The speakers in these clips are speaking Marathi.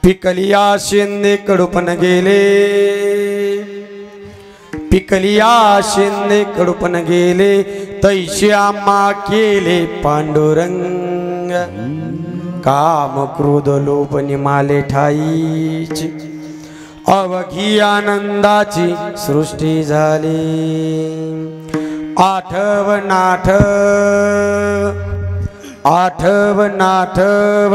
पिकलिया शिंदे कडूपण गेले, पिकलिया शिंदे कडूपण गेले, तैशी आम्हा केले पांडुरंग। काम क्रोध लोभ निमाले ठाईची, अवघी आनंदाची सृष्टी झाली। आठव नाठव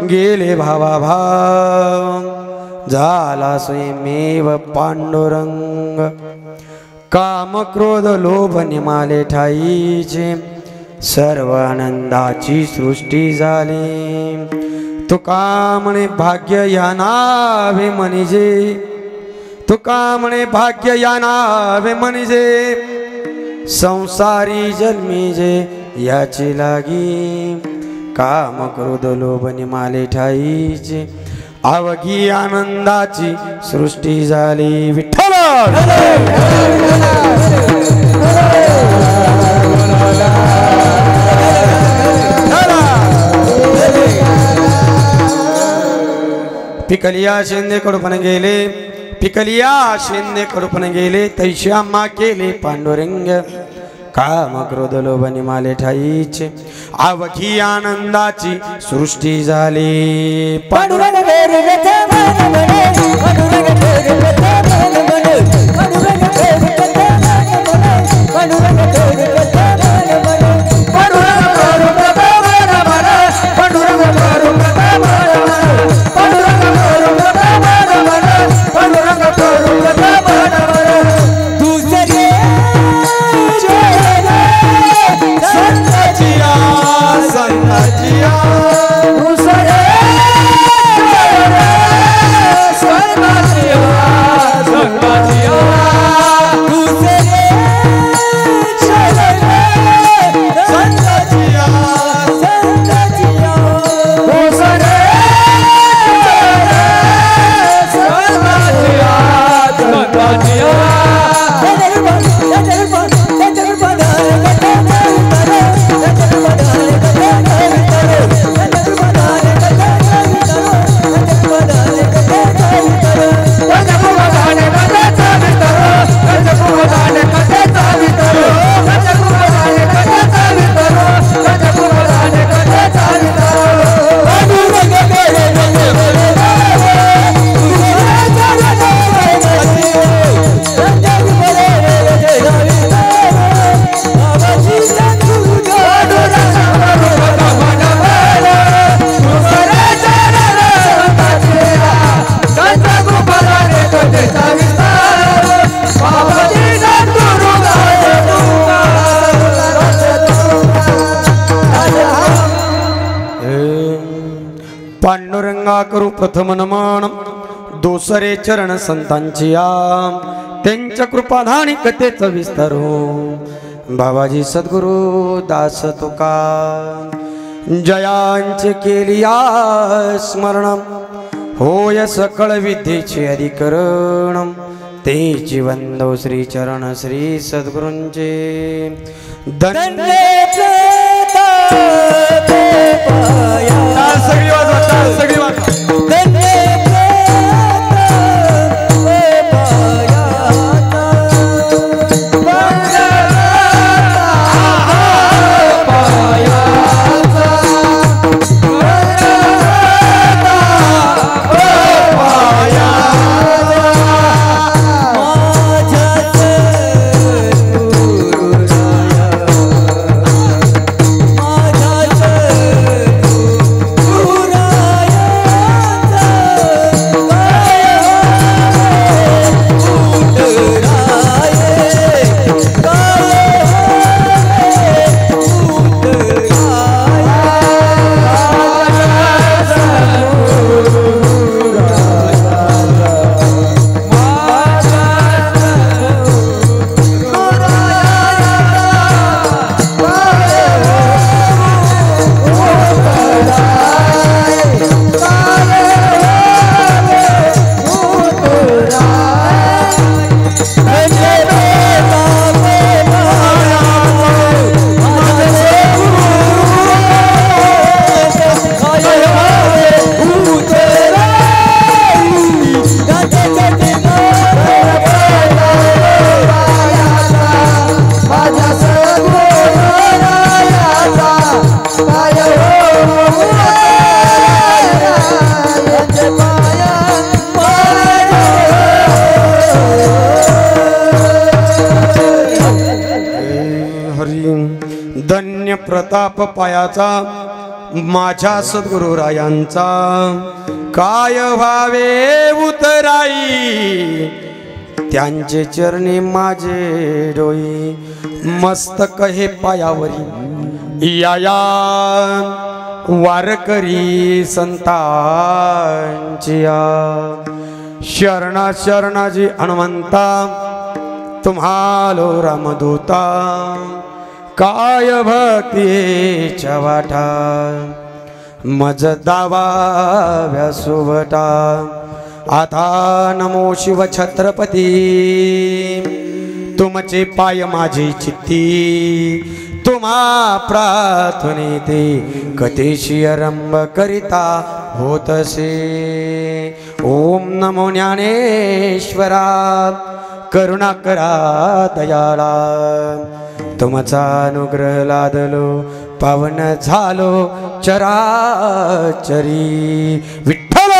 गेले भावा भाव, झाला स्वयमेव पांडुरंग। काम क्रोध लोभ निमाले ठाईचे, सर्व आनंदाची सृष्टी झाली। तुका म्हणे भाग्य या नावे म्हणजे, तुका म्हणे भाग्य या नावे म्हणजे, संसारी जन्मी जे याची लागी। काम क्रोध लोभ निमाले ठाईचे, अवघी आनंदाची सृष्टी झाली। विठ्ठल पिकलिया शिंदे कडूपण गेले, पिकलिया शिंदे कडूपण गेले, तैशी आम्हा केले पांडुरंग। काम क्रोध लोभ निमाले ठाईचे, अवघी आनंदाची सृष्टी झाली। पांडुरंग पांडुरंगा करू प्रथम नमन, दुसरे चरण संतांची आम, त्यांच्या कृपाधानी कथेचं विस्तारू। बाबाजी सद्गुरु दास तुका, जयांचे केलिया स्मरण, होय सकळ विद्येचे अधिकरण। तेची वंदो श्री चरण श्री सद्गुरूंचे, धन्य बाप पायाचा माझ्या सद्गुरुरायांचा काय व्हावे उतराई त्यांचे चरणी माझे डोई मस्तक हे पायावरी या वारकरी संतांची शरणा शरणाजी हनुमंता तुम्हालो रामदूता काय भक्तीच्या वाटा मज दावा व्यासोबटा आता नमो शिव छत्रपती तुमचे पाय माझे चित्ती तुम्हा प्रार्थनेते कथेशी आरंभ करिता होतसे ओम नमो ज्ञानेश्वरा करुणा करा दयाळा तुमचा अनुग्रह लादलो पावन झालो चराचरी विठ्ठल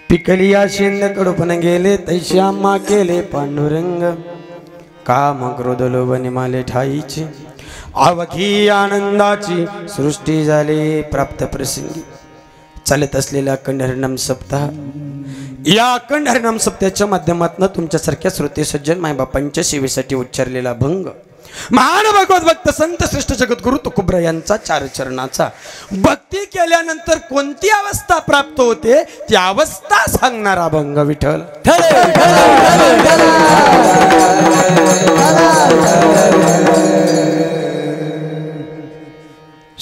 पिकलिया शिंद कडूपण गेले तैशी आम्हा केले पांडुरंग काम क्रोध लोभ निमाले ठाईचे अवघी आनंदाची सृष्टी झाली प्राप्त प्रसंगी चालत असलेला अखंड हरिनाम सप्ताह या अखंड हरिनाम सप्ताहाच्या माध्यमातून तुमच्यासारख्या श्रोते सज्जन मायबापांच्या सेवेसाठी उच्चारलेला भंग महान भगवत भक्त संत श्रेष्ठ जगद्गुरु तुकोबरा यांचा चार चरणाचा भक्ती केल्यानंतर कोणती अवस्था प्राप्त होते ती अवस्था सांगणारा भंग विठ्ठल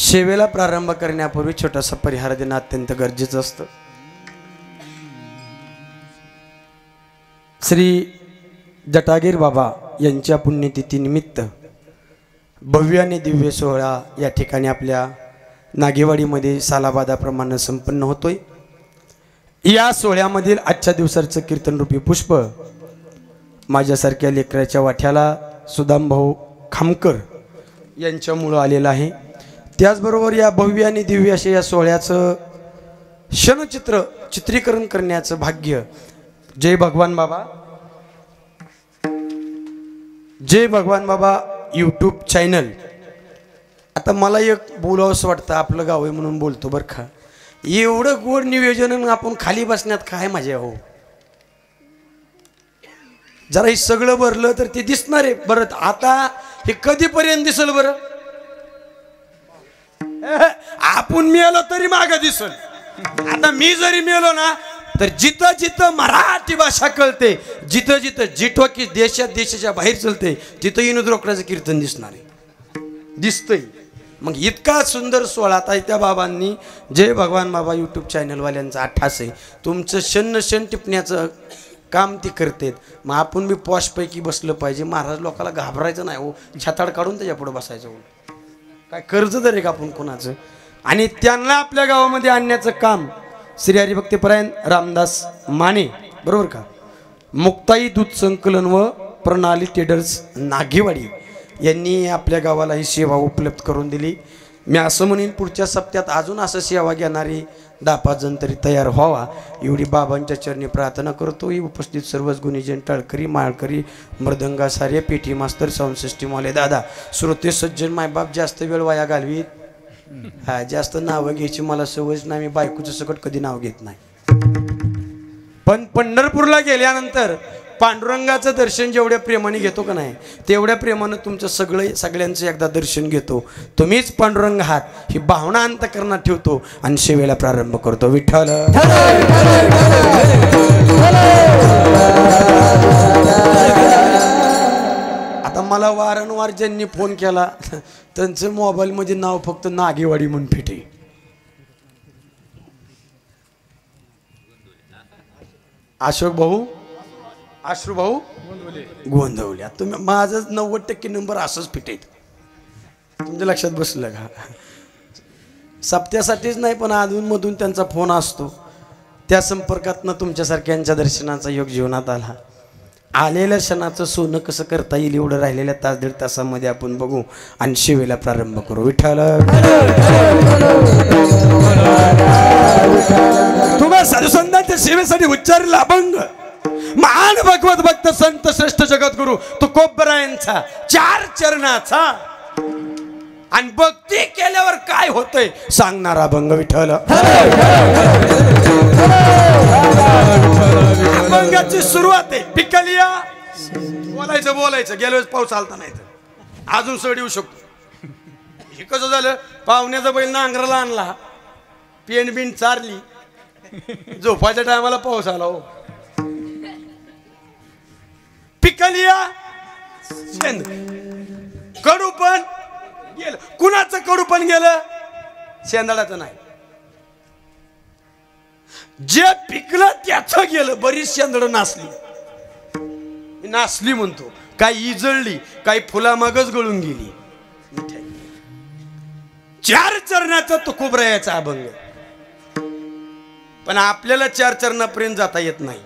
सेवेला प्रारंभ करण्यापूर्वी छोटासा परिहार देणं अत्यंत गरजेचं असतं. श्री जटागीर बाबा यांच्या पुण्यतिथी निमित्त भव्य आणि दिव्य सोहळा या ठिकाणी आपल्या नागेवाडीमध्ये सालाबादाप्रमाणे संपन्न होतोय. या सोहळ्यामधील आजच्या दिवसाचं कीर्तनरूपी पुष्प माझ्यासारख्या लेकराच्या वाठ्याला सुदामभाऊ खामकर यांच्यामुळं आलेलं आहे. त्याचबरोबर या भव्य आणि दिव्य अशा या सोहळ्याचं क्षणचित्र चित्रीकरण करण्याचं भाग्य जय भगवान बाबा यूट्यूब चॅनल. आता मला एक बोलावंसं वाटतं, आपलं गाव आहे म्हणून बोलतो बरं का. एवढं गोड नियोजन आपण खाली बसण्यात काय मजा हो. जरा हे सगळं भरलं तर ते दिसणार आहे. बरं आता हे कधीपर्यंत दिसल बरं. आपण मिळालो तरी मागं दिसल. आता मी जरी मिळालो ना तर जिथं जिथं मराठी भाषा कळते, जिथं जिथं जिठो की देशाच्या बाहेर चलते तिथं विनोद रोकडाचं कीर्तन दिसणार आहे, दिसतंय. मग इतका सुंदर सोहळा आता त्या बाबांनी जय भगवान बाबा यूट्यूब चॅनलवाल्यांचा अट्ठास आहे. तुमचं क्षण टिपण्याचं काम ती करतेत. मग आपण बी पॉशपैकी बसलं पाहिजे. महाराज लोकाला घाबरायचं नाही हो. छाताड काढून त्याच्या पुढे बसायचं हो. काय कर्ज तर आहे का आपण कोणाचं. आणि त्यांना आपल्या गावामध्ये आणण्याचं काम श्री हरिभक्तीपरायण रामदास माने बरोबर का, मुक्ताई दूध संकलन व प्रणाली ट्रेडर्स नागेवाडी यांनी आपल्या गावाला ही सेवा उपलब्ध करून दिली. मी असं म्हणेन पुढच्या सप्त्यात अजून असं सेवा घेणारी 10-5 जण तरी तयार व्हावा एवढी बाबांच्या चरणी प्रार्थना करतो. ही उपस्थित सर्वच गुणीजन, टाळकरी, माळकरी, मृदंगा सारे, पेटी मास्तर, साऊंड सिस्टीमवाले दादा, श्रोते सज्जन, मायबाप जास्त वेळ वाया घालवीत. हा जास्त नावं घ्यायची मला सवयच नाही. मी बायकोचं सकट कधी नाव घेत नाही. पण पंढरपूरला गेल्यानंतर पांडुरंगाचं दर्शन जेवढ्या प्रेमाने घेतो का नाही तेवढ्या प्रेमानं तुमचं सगळ्यांचं एकदा दर्शन घेतो. तुम्हीच पांडुरंग आहात ही भावना अंतःकरणात ठेवतो आणि सेवेला प्रारंभ करतो. विठ्ठल आता मला वारंवार ज्यांनी फोन केला त्यांचं मोबाईलमध्ये नाव फक्त नागेवाडी म्हणून फिटे. अशोक भाऊ, अश्रू भाऊ गोंधवल्या. तुम्ही माझं 90% नंबर असंच फिटेल. तुमच्या लक्षात बसलं का. सप्त्यासाठीच नाही पण अधूनमधून त्यांचा फोन असतो. त्या संपर्कातनं तुमच्यासारख्यांच्या दर्शनाचा योग जीवनात आला. आलेल्या क्षणाचं सोनं कसं करता येईल एवढं राहिलेल्या तास दीड तासामध्ये आपण बघू आणि सेवेला प्रारंभ करू. विठ्ठल तुम्हा साधुसंतांच्या सेवेसाठी उच्चारला अभंग महान भगवत भक्त संत श्रेष्ठ जगद्गुरु तुकोबरायांचा 4 चरणाचा आणि भक्ती केल्यावर काय होतंय सांगणारा अभंग. विठ्ठल अभंगाची सुरुवात आहे पिकलिया. बोलायचं बोलायचं गेल्या वेळेस पाऊस आलता नाही तर अजून सड येऊ शकतो. हे कसं झालं पाहुण्याचा बैल नांगराला आणला पेंड बिंड चारली झोपाच्या टायमाला पाऊस आला. हो पिकलिया कडू पण गेलं. कुणाचं कडू पण गेलं शेंदाडाचं नाही. जे पिकलं त्याचं गेलं. बरीच शेंदड नासली म्हणतो. काही इजळली काही फुलामागच गळून गेली. 4 चरणाचा तुकोबरायाचा अभंग. पण आपल्याला 4 चरणापर्यंत जाता येत नाही.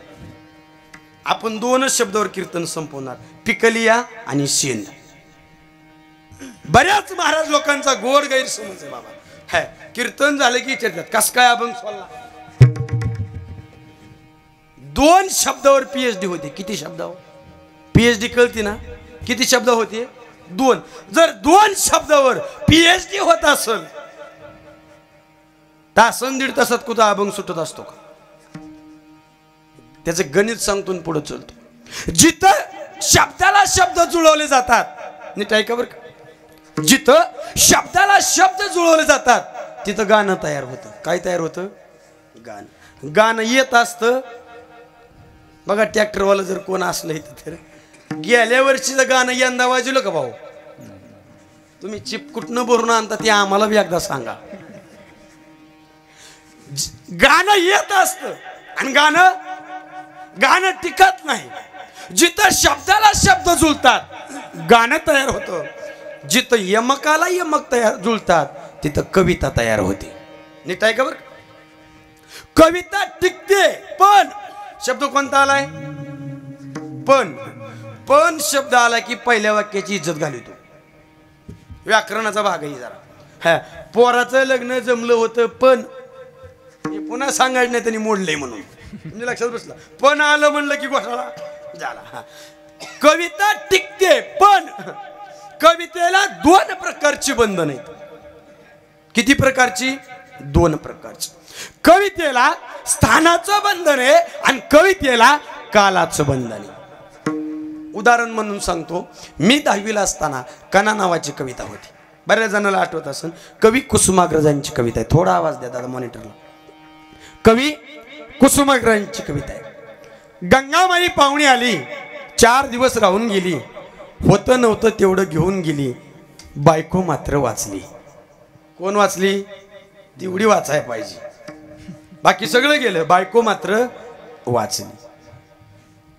आपण 2च शब्दावर कीर्तन संपवणार पिकलिया आणि शेंद. बऱ्याच महाराज लोकांचा गोड गैरसमज आहे बाबा. कीर्तन झालं की विचारतात कस काय अभंग सोडला. 2 शब्दावर PhD होते. किती शब्दावर PhD कळती ना किती शब्द होते 2. जर 2 शब्दावर PhD होत असेल तासन दीड तासात कुठं अभंग सुटत असतो का. त्याचं गणित सांगतो पुढे चलतो. जिथं शब्दाला शब्द जुळवले जातात नीट ऐका बरं का. जिथं शब्दाला शब्द जुळवले जातात तिथं गाणं तयार होतं. काय तयार होतं गाणं. गाणं येत असतं बघा. ट्रॅक्टरवाला जर कोण असलं इथं तर गेल्या वर्षीचं गाणं यंदा वाजवलं का भाऊ. तुम्ही चिप कुठनं भरून आणता ते आम्हाला बी एकदा सांगा. गाणं येत असतं आणि गाणं टिकत नाही. जिथं शब्दाला शब्द जुळतात गाणं तयार होतं. जिथं यमकाला यमक तयार जुळतात तिथं कविता तयार होते. नीट आहे का बरं. कविता टिकते पण शब्द कोणता आलाय पण शब्द आला की पहिल्या वाक्याची इज्जत घालतो. व्याकरणाचा भाग आहे जरा. पोराचं लग्न जमलं होतं पण पुन्हा सांगायचं नाही त्यांनी मोडलंय म्हणून म्हणजे लक्षात बसला. पण आलं म्हणलं की घोटाळा झाला. कविता टिकते पण कवितेला 2 प्रकारची बंधन आहेत. किती प्रकारची 2 प्रकारची. कवितेला स्थानाचं बंधन आहे आणि कवितेला कालाचं बंधन आहे. उदाहरण म्हणून सांगतो. मी 10वीला असताना कणा नावाची कविता होती. बऱ्याच जणांना आठवत असेल. कवी कुसुमाग्रजांची कविता आहे. थोडा आवाज द्या दादा मॉनिटरला. कवी कुसुमाग्रजांची कविता आहे. गंगामाई पाहुणी आली 4 दिवस राहून गेली. होतं नव्हतं तेवढं घेऊन गेली. बायको मात्र वाचली. कोण वाचली तेवढी वाचायला पाहिजे. बाकी सगळं गेलं बायको मात्र वाचली.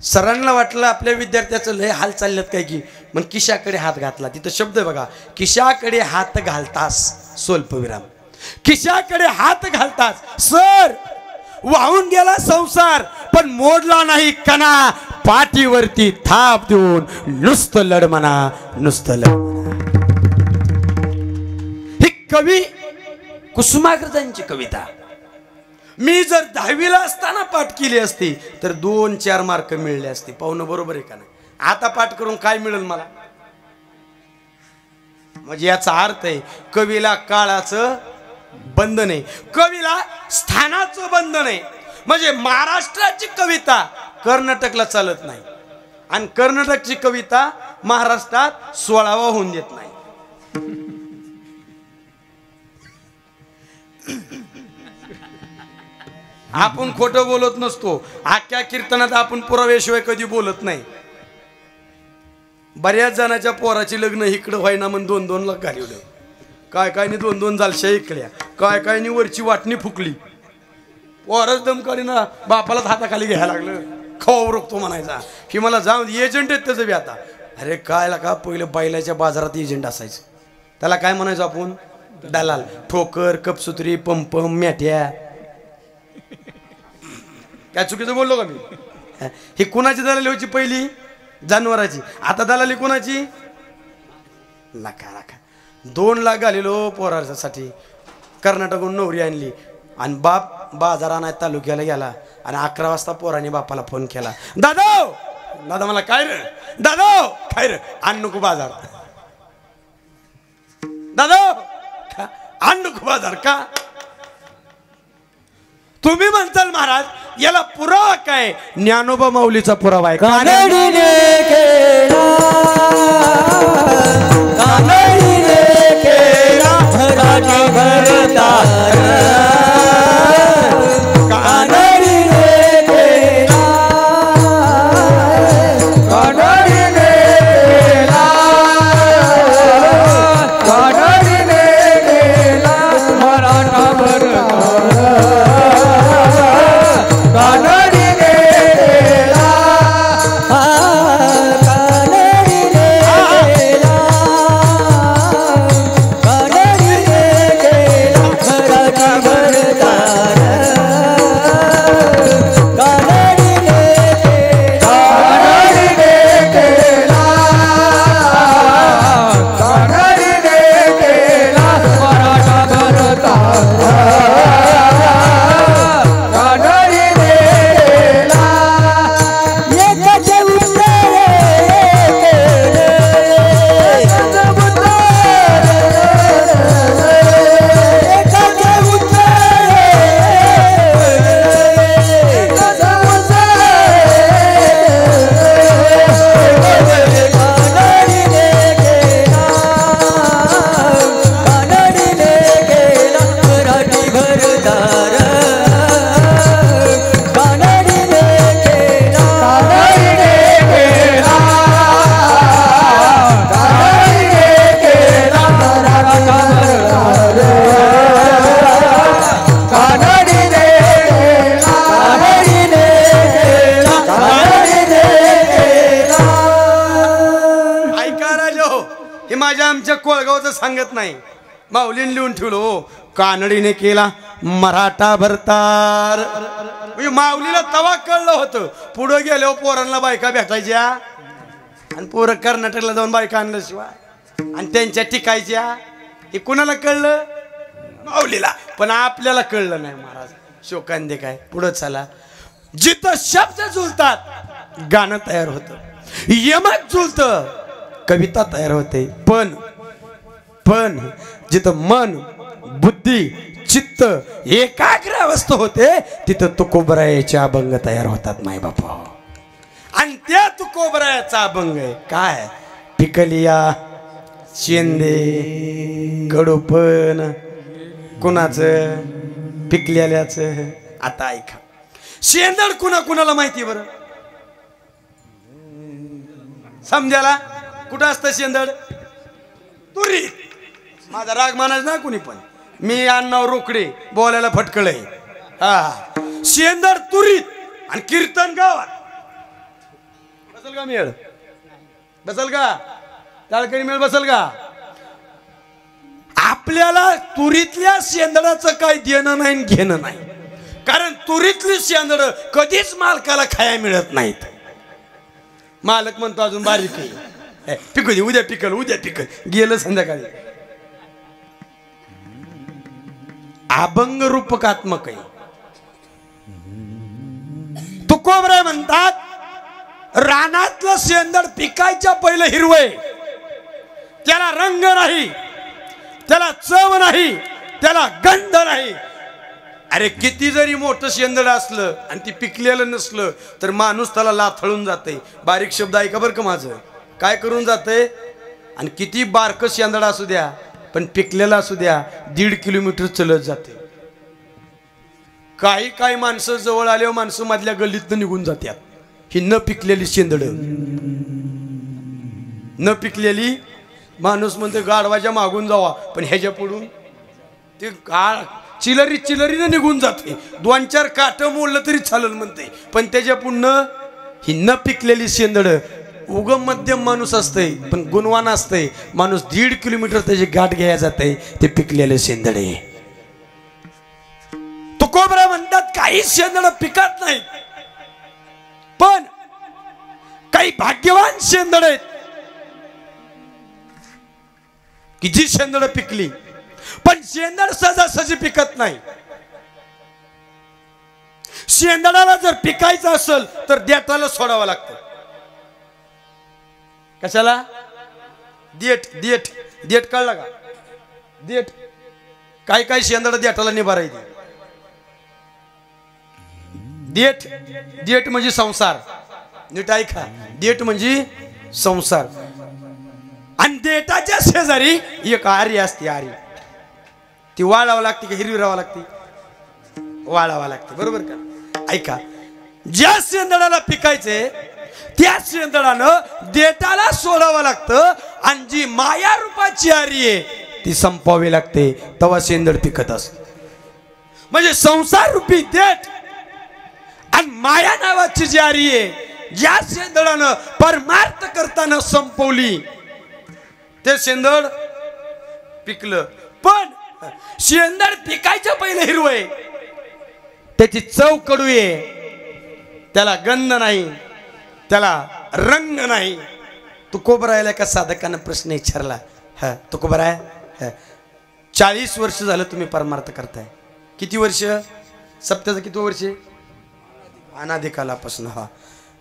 सरांना वाटलं आपल्या विद्यार्थ्याचं लय हाल चालल्यात काय की मग किशाकडे हात घातला. तिथं शब्द बघा. किशाकडे हात घालतास स्वल्पविराम. खिशाकडे हात घालताच सर वाहून गेला संसार पण मोडला नाही कणा. पाठीवरती थाप देऊन नुसतं लढ म्हणा नुसतं लढ. ही कवी कुसुमाग्रजांची कविता. मी जर 10वीला असताना पाठ केली असती तर 2-4 मार्क मिळले असते. पाहुणं बरोबर आहे का नाही. आता पाठ करून काय मिळेल मला. म्हणजे याचा अर्थ आहे कवीला काळाचं बंधन आहे. कवीला स्थानाचं बंधन आहे. म्हणजे महाराष्ट्राची कविता कर्नाटकला चालत नाही आणि कर्नाटकची कविता महाराष्ट्रात 16वा होऊन देत नाही. आपण खोटं बोलत नसतो. आख्या कीर्तनात आपण पुराव्याशिवाय कधी बोलत नाही. बऱ्याच जणांच्या पोराची लग्न इकडं व्हायना म्हणून 2-2 लाख घालवलं. काय काय 2-2 जालशा इकल्या. काय काय वरची वाटणी फुकली. पोरच दमकाडीना बापाला हाताखाली घ्यायला लागलं. खाऊ रोखतो म्हणायचा की मला जाऊन एजंट आहेत त्याचं बी आता. अरे काय का पहिलं बैलाच्या बाजारात एजंट असायचं. त्याला काय म्हणायचं आपण दलाल. ठोकर कपसुत्री पंप मॅट्या. काय चुकीचं बोललो का मी? ही कुणाची दलाली व्हायची पहिली? जनावराची. आता दलाली कुणाची? नका नका. 2 लाख घालेलो पोरासाठी. कर्नाटकहून नवरी आणली आणि बाप बाजार आणाय तालुक्याला गेला आणि 11 वाजता पोराने बापाला फोन केला, दादा दादा मला काय रे, दादा काय रे, आण नको बाजार, दादा आण नको बाजार. का? तुम्ही म्हणताल महाराज याला पुरावा काय? ज्ञानोबा माऊलीचा पुरावा आहे. कानडीने केला भराटी भरतार, कानडीने केला, कानडीने केला, कानडीने केला मराठा भरतार, कानडीने केला, कानडीने केला, कानडीने केला मराठा भरतार, कानडीने केला, कानडीने केला, कानडीने केला मराठा भरतार, आमच्या कोळगावचं सांगत नाही, माऊलीने लिहून ठेवलो. कानडीने केला मराठा भरतार. माऊलीला तवा कळलं होतं. पुढे गेलो पोरांना बायका भेटायच्या आणि पोरं कर्नाटकला जाऊन बायका आणल्याशिवाय आणि त्यांच्या टिकायच्या. हे कुणाला कळलं? माऊलीला. पण आपल्याला कळलं नाही महाराज. शोकांदे काय पुढं चला. जिथं शब्द जुळतात गाणं तयार होतं, यमक जुळतं कविता तयार होते. पण जिथं मन बुद्धी चित्त एकाग्र अवस्था होते तिथं तुकोबरायाचे अभंग तयार होतात माय बापा. आणि त्या तुकोबरायाचा अभंग आहे काय? पिकलिया शेंदे कडोपण कुणाचं? पिकलेल्याचं. आता ऐका, शेंदड कुणाला माहिती बरं? समजायला कुठं असतं शेंदड? तुरी. माझा राग मानायचं ना कुणी पण, मी अन्नावर रोकडे बोलायला फटकळे. हा, शेंदड तुरीत आणि कीर्तन गावात. बसल का मेळ? बसल का टाळकरी मेळ? बसल का? आपल्याला तुरीतल्या शेंदडाचं काही देणं नाही घेणं नाही, कारण तुरीतली शेंदड कधीच मालकाला खाया मिळत नाहीत. मालक म्हणतो अजून बारीक आहे, पिकू दे, उद्या पिकल, उद्या पिकल. गेलं संध्याकाळी. अभंग रूपकात्मक आहे. तुकोबराय म्हणतात रानातलं शेंदड पिकायच्या पहिलं हिरवय, त्याला रंग नाही, त्याला चव नाही, त्याला गंध नाही. अरे किती जरी मोठं शेंदड असलं आणि ती पिकलेलं नसलं तर माणूस त्याला लाथळून जाते. बारीक शब्द ऐका बरं का माझं. काय करून जाते? आणि किती बारकं शेंदड असू द्या पण पिकलेला असू द्या 1.5 किलोमीटर चलत जाते. काही माणसं जवळ आल्यावर माणसं मधल्या गल्लीतनं निघून जातात. ही न पिकलेली शेंदड. न पिकलेली माणूस म्हणते गाढवाच्या मागून जावा, पण ह्याच्या पुढून ते चिलरीनं निघून जाते. 2-4 काट मोडलं तरी चालेल म्हणते, पण त्याच्या पुढनं ही न पिकलेली शेंदड. उगम मध्यम माणूस असते पण गुणवान असते माणूस. 1.5 किलोमीटर त्याची गाठ घ्यायला जाते. ते पिकलेले शेंदडे. तुकोबरा म्हणतात काही शेंदड पिकत नाही. पण काही भाग्यवान शेंदड आहेत की जी शेंदड पिकली, पण शेंदड सहजासहजी पिकत नाही. शेंदडाला जर पिकायचं असेल तर देठाला सोडावं लागतं. कशाला? देठ देठ देठ कळलं का? देठ. काय काय शेंदड देठाला निभारायची. देठ देठ म्हणजे संसार. नीट ऐका, देठ म्हणजे संसार. आणि देठाच्या शेजारी एक आरी असते. आरी ती वाळावं लागते की हिरवी राहावं लागते? वाळावं लागते. बरोबर का? ऐका, ज्या शेंदडाला पिकायचे त्या शेंदडानं देठाला सोडावं लागतं आणि जी माया रूपाची आरी आहे ती संपवावी लागते, तेव्हा शेंदड पिकत असत. म्हणजे संसार रूपी देठ आणि माया नावाची जी आरी आहे, ज्या शेंदडानं परमार्थ करताना संपवली ते शेंदड पिकलं. पण शेंदड पिकायच्या पहिले हिरवं आहे, त्याची चव कडू आहे, त्याला गंध नाही, त्याला रंग नाही. तू कोबरायला का साधकानं प्रश्न विचारला. हा तू कोबराय 40 वर्ष झालं तुम्ही परमार्थ करताय. किती वर्ष? सप्त्याचं किती वर्ष? अनादिकालापासून. हा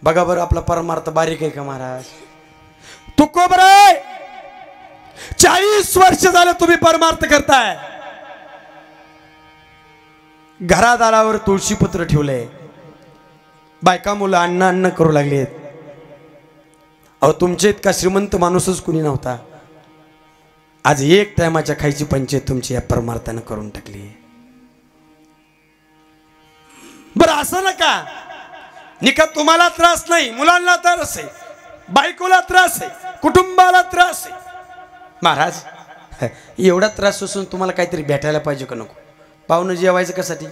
बघा बरं आपला परमार्थ बारीक आहे का महाराज? तू कोबराय 40 वर्ष झालं तुम्ही परमार्थ करताय. घरादारावर तुळशीपत्र ठेवलंय, बायका मुलं अन्न अन्न करू लागलेत. अहो तुमच्या इतका श्रीमंत माणूसच कुणी नव्हता. आज एक टायमाच्या खायची पंचायत तुमची या परमार्थानं करून टाकली. बरं असं नका निका. तुम्हाला त्रास नाही, मुलांना त्रास आहे, बायकोला त्रास आहे, कुटुंबाला त्रास आहे. महाराज एवढा त्रास असून तुम्हाला काहीतरी भेटायला पाहिजे का नको? पाहुणं जेवायचं कशासाठी?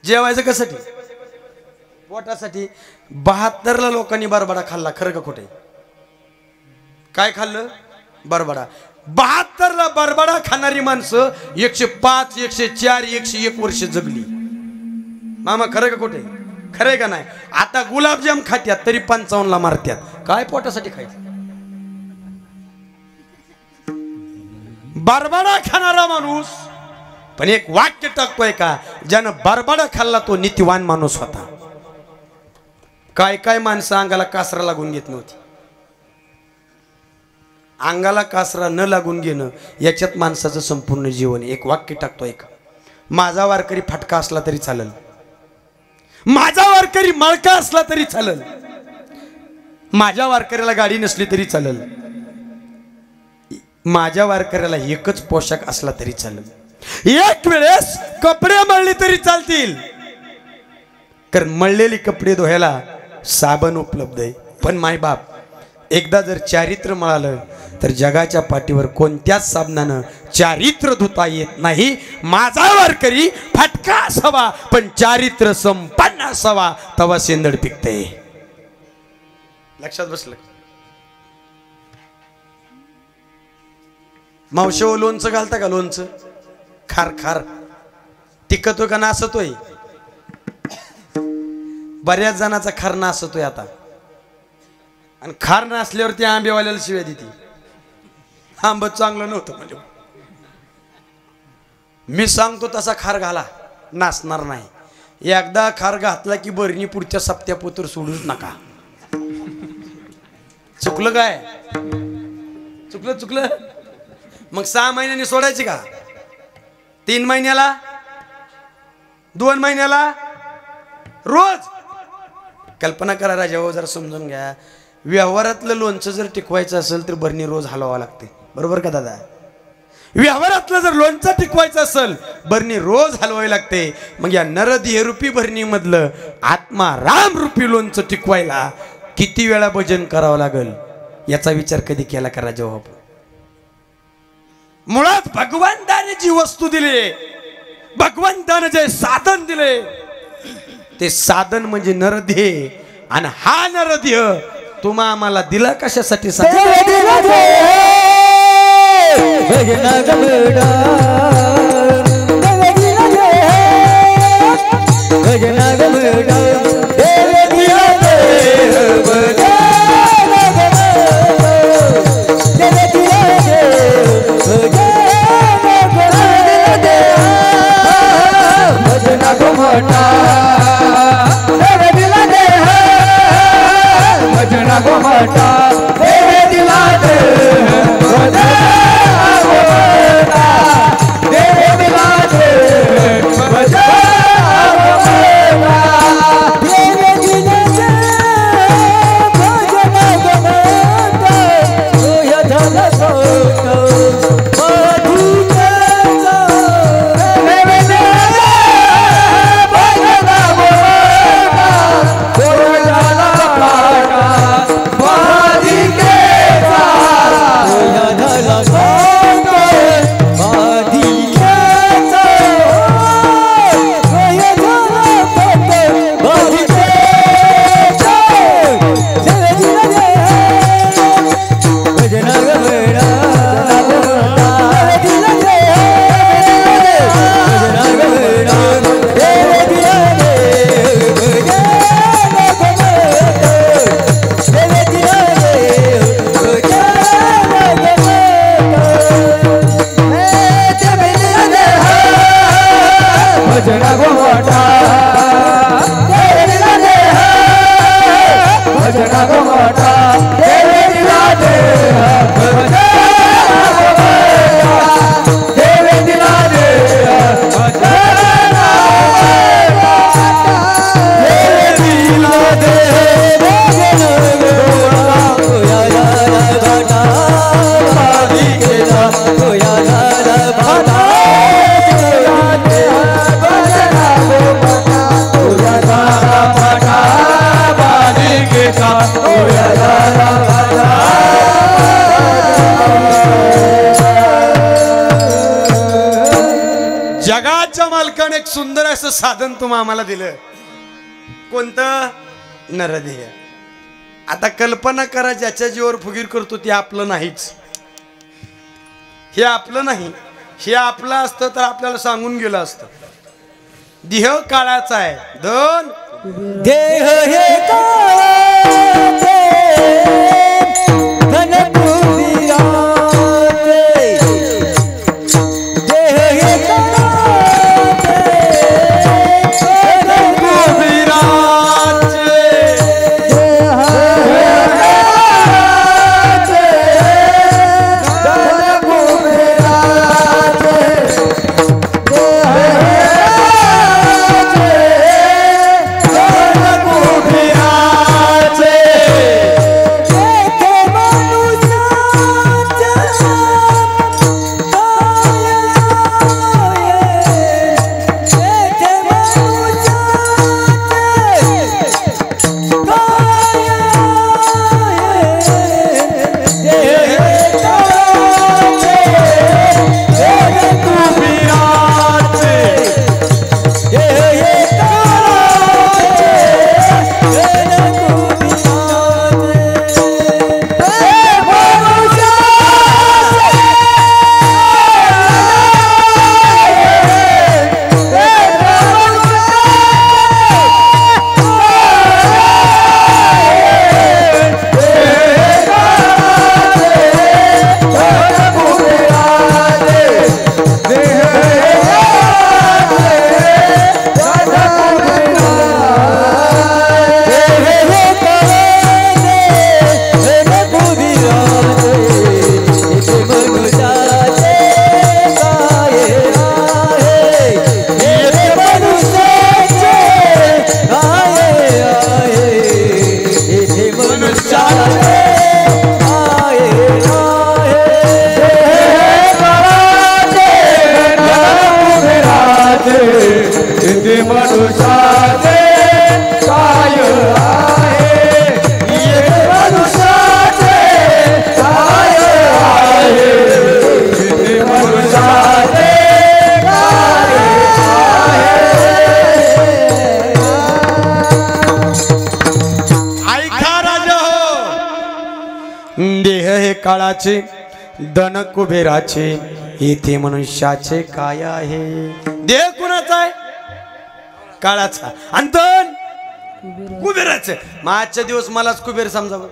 जेवायचं कशासाठी? पोटासाठी. 72 लोकांनी बरबडा खाल्ला. खरं का खोटे? काय खाल्लं? बरबडा. 72 बरबडा खाणारी माणसं 105, 104, 101 वर्ष जगली. मामा खरं का खोटे? खरंय का नाही? आता गुलाबजाम खात्यात तरी 55ला मारत्यात. काय पोटासाठी खायचं? बरबडा खाणारा माणूस. पण एक वाक्य टाकतोय का, ज्यानं बरबडा खाल्ला तो नीतिवान माणूस होता. काय काय माणसं अंगाला कासरा लागून घेत नव्हती. अंगाला कासरा न लागून घेणं याच्यात माणसाचं संपूर्ण जीवन. एक वाक्य टाकतोय का, माझा वारकरी फटका असला तरी चालेल, माझा वारकरी मळका असला तरी चालेल, माझ्या वारकऱ्याला गाडी नसली तरी चालेल, माझ्या वारकऱ्याला एकच पोशाख असला तरी चालेल, एक वेळेस कपडे मळले तरी चालतील, कारण मळलेली कपडे धुवायला साबण उपलब्ध आहे. पण माय बाप, एकदा जर चारित्र्य मळालं तर जगाच्या पाठीवर कोणत्याच साबणानं चारित्र्य धुता येत नाही. माझा वारकरी फटका असावा पण चारित्र्य संपन्न असावा, तवा शेंदड पिकते. लक्षात बसलं? मावशे लोणचं घालता का? लोणचं खार खार टिकतोय का नासतोय? बऱ्याच जणांचा खार नासतोय आता. आणि खार नसल्यावर त्या आंबेवाल्याला शिव्या देते, आंबत चांगलं नव्हतं म्हणजे. मी सांगतो तसा खार घाला, नासणार नाही. एकदा खार घातला की बरणी पुढच्या सप्त्यापोतर सोडूच नका. चुकलं काय? चुकलं चुकलं मग 6 महिन्यांनी सोडायची का? 3 महिन्याला? 2 महिन्याला? रोज? कल्पना करा राजा हो, जरा समजून घ्या. व्यवहारातलं लोणचं जर टिकवायचं असेल तर बरणी रोज हलवावं लागते. बरोबर का दादा? व्यवहारातलं जर लोणचं टिकवायचं असेल बरणी रोज हलवावी लागते. मग या नरदेह रूपी बरणी मधलं आत्मा राम रूपी लोणचं टिकवायला किती वेळा भजन करावं लागेल याचा विचार कधी केला का राजा हो? मुळात भगवंताने जी वस्तू दिली, भगवंताने जे साधन दिले, ते साधन म्हणजे नरदेह. आणि हा नरदेह तुम्हा आम्हाला दिला कशासाठी? भजना गमडा भजना गमडा देव दिया देव भजना घुमटा देव दिला दे भजना घुमटा देव दिला दे भजना घुमटा देव दिला दे भजना घुमटा देव दिला दे भजना घुमटा सोया झाला सोतो भजना घुमटा देव दिला दे भजना घुमटा देव दिला दे भजना घुमटा देव दिला दे भजना देव दिला दे भजना घुमटा होया झाला भाटा बाजी केला होया झाला भाटा जगाच्या मालकाने एक सुंदर असं साधन तुम्ही आम्हाला दिलं. कोणतं? नरदेह. आता कल्पना करा, ज्याच्या जीवावर फुगीर करतो ते आपलं नाहीच. हे आपलं नाही. हे आपलं असतं तर आपल्याला सांगून गेलं असतं. देह काळाचा आहे. दोन देह हे काळाचे धन पुरियाचे देह हे काळाचे धन पुरियाचे देह हे काळाचे धन पुरियाचे देह हे देह हे काळाचे धन कुबेराचे येथे मनुष्याचे काय आहे देह कुणाचा आहे काळाचा आणि धन कुबेराचे मग आजच्या दिवस मलाच कुबेर समजावं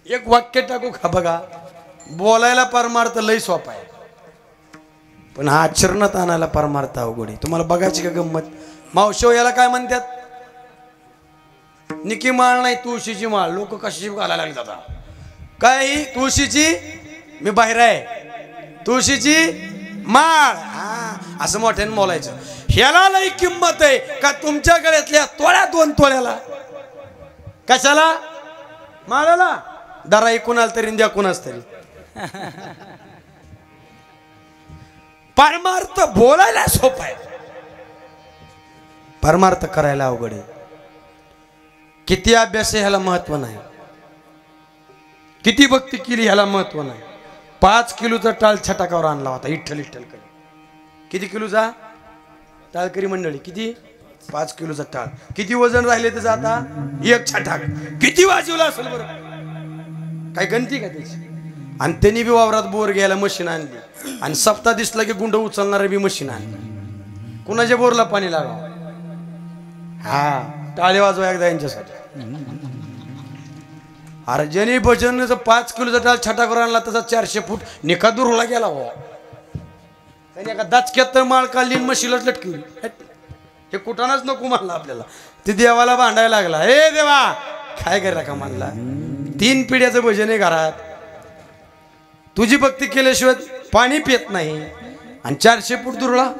एक वाक्य टाकू का बघा बोलायला परमार्थ लय सोपा आहे पण हा आचरणात आणायला परमार्थ अवघड आहे तुम्हाला बघायची का गंमत मावशो याला काय म्हणतात निकी माळ नाही तुळशीची माळ लोक कशी घालायला लागली आता काय तुळशीची मी बाहेर आहे तुळशीची माळ हा असं मोठ्याने बोलायचं ह्याला लई किंमत आहे का तुमच्या गळ्यातल्या तोळ्या 2 तोळ्याला कशाला माळाला दरा कुणाला तरी द्या कुणाच तरी परमार्थ बोलायला सोपा आहे परमार्थ करायला अवघड आहे किती अभ्यास आहे ह्याला महत्व नाही किती भक्ती केली ह्याला महत्व नाही 5 किलोचा टाळ छटाकावर आणला होता इठ्ठल करी किती किलोचा टाळकरी मंडळी किती 5 किलोचा टाळ किती वजन राहिले त्याचं आता 1 छटाक किती वाजवला असेल बरं काय गणती का त्याची आणि त्यांनी बी वावरात बोर घ्यायला मशीन आणली आणि सप्ताह दिसला की गुंड उचलणारे बी मशीन आणली कुणाच्या बोरला पाणी लागावं हा टाळे वाजवा एकदा यांच्यासाठी अरे ज्याने भजनचं 5 किलोचा टाळ छटाकर आणला तसा 400 फूट निका दुरला गेला हो त्याने एका दाचक्यात तर माळ काढली मशीलाच लटकली हे कुठानच नको म्हणला आपल्याला ते देवाला भांडायला लागला हे देवा काय करा का म्हणला 3 पिढ्याचं भजन आहे घरात तुझी भक्ती केल्याशिवाय पाणी पित नाही आणि 400 फूट दुरळा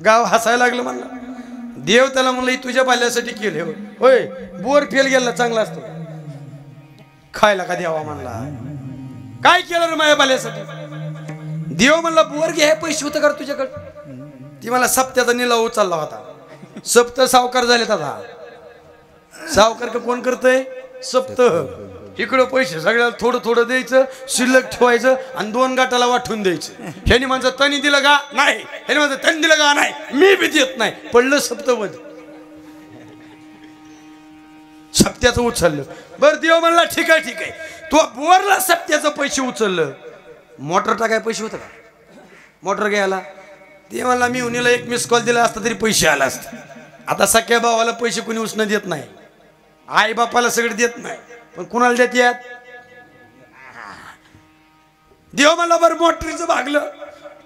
गाव हसायला लागलं म्हणला देव त्याला म्हणलं तुझ्या बाल्यासाठी केले होय बोर फेल गेला चांगला असतो खायला का द्यावा म्हणला काय केलं रे माझ्या बाल्यासाठी देव म्हणला बोर घे पैसे होतं का तुझ्याकडे ती मला सप्त्याचा निलाव उचलला होता सप्त सावकार झालेत आता सावकार का कोण करतय सप्त इकडं पैसे सगळ्याला थोडं थोडं द्यायचं शिल्लक ठेवायचं आणि 2 गाठाला वाटून द्यायचं ह्यानी म्हणतं तनी दिलं का नाही ह्यानी म्हणतं तनी दिलं का नाही मी बी देत नाही पडलं सप्तवध सप्त्याचं उचललं बरं देव म्हणला ठीक आहे तो बोरला सप्त्याचं पैसे उचललं मोटर टाकाय पैसे होतं का मोटर घ्यायला ते म्हणला मी उन्हीला 1 मिस कॉल दिला असता तरी पैसे आला असते आता सख्या भावाला पैसे कोणी उसणं देत नाही आई बापाला सगळे देत नाही पण कुणाला देत यात देव म्हणला बरं मोटरीचं भागलं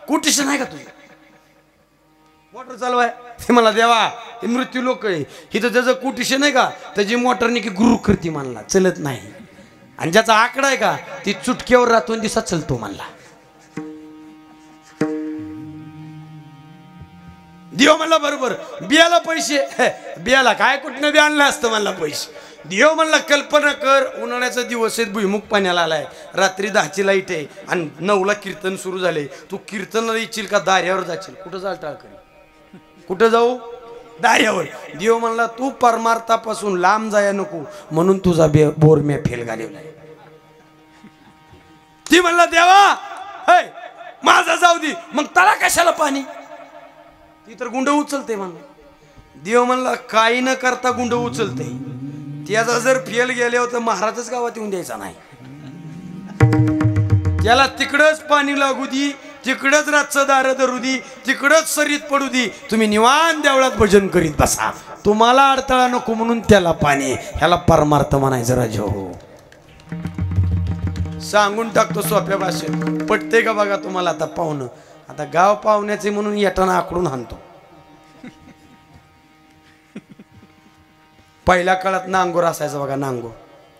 कुठेच नाही का तुझं मोटर चालवाय ते मला देवा हे मृत्यू लोक आहे हिथं त्याचं कुठेश नाही का त्याची मोटरने की गुरु करती म्हणला चलत नाही आणि ज्याचा आकडा आहे का ती चुटक्यावर रातून दिवसात चलतो म्हणला देव म्हणला बरोबर बियाला पैसे बियाला काय कुठनं बी आणलं असतं म्हणला पैसे देव म्हणला कल्पना कर उन्हाळ्याचा दिवस आहे भुईमुख पाण्याला आलाय रात्री 10ची लाईट आहे आणि 9ला कीर्तन सुरू झाले तू कीर्तनाला येशील का दार्यावर जाशील कुठं जाल टाळकरी कुठं जाऊ दार्यावर देव म्हणला तू परमार्थापासून लांब जाया नको म्हणून तुझा बोर मी फेल घालवलाय ती म्हणला देवा माझा जाऊ दे मग त्याला कशाला पाणी ती तर गुंड उचलते म्हणला देव म्हणला काही न करता गुंड उचलते त्याचा जर फेल गेले तर महाराजच गावात येऊन द्यायचा नाही त्याला तिकडच पाणी लागू दी तिकडच रातचं दार धरू दी तिकडच सरीत पडू दी तुम्ही निवांत देवळात भजन करीत बसा तुम्हाला अडथळा नको म्हणून त्याला पाणी ह्याला परमार्थ म्हणायचं राजा हो सांगून टाकतो सोप्या भाषेत पटते का बघा तुम्हाला आता पाहुणं आता गाव पाहुण्याचे म्हणून येताना आकडून हाणतो पहिल्या काळात नांगोर असायचा बघा नांगोर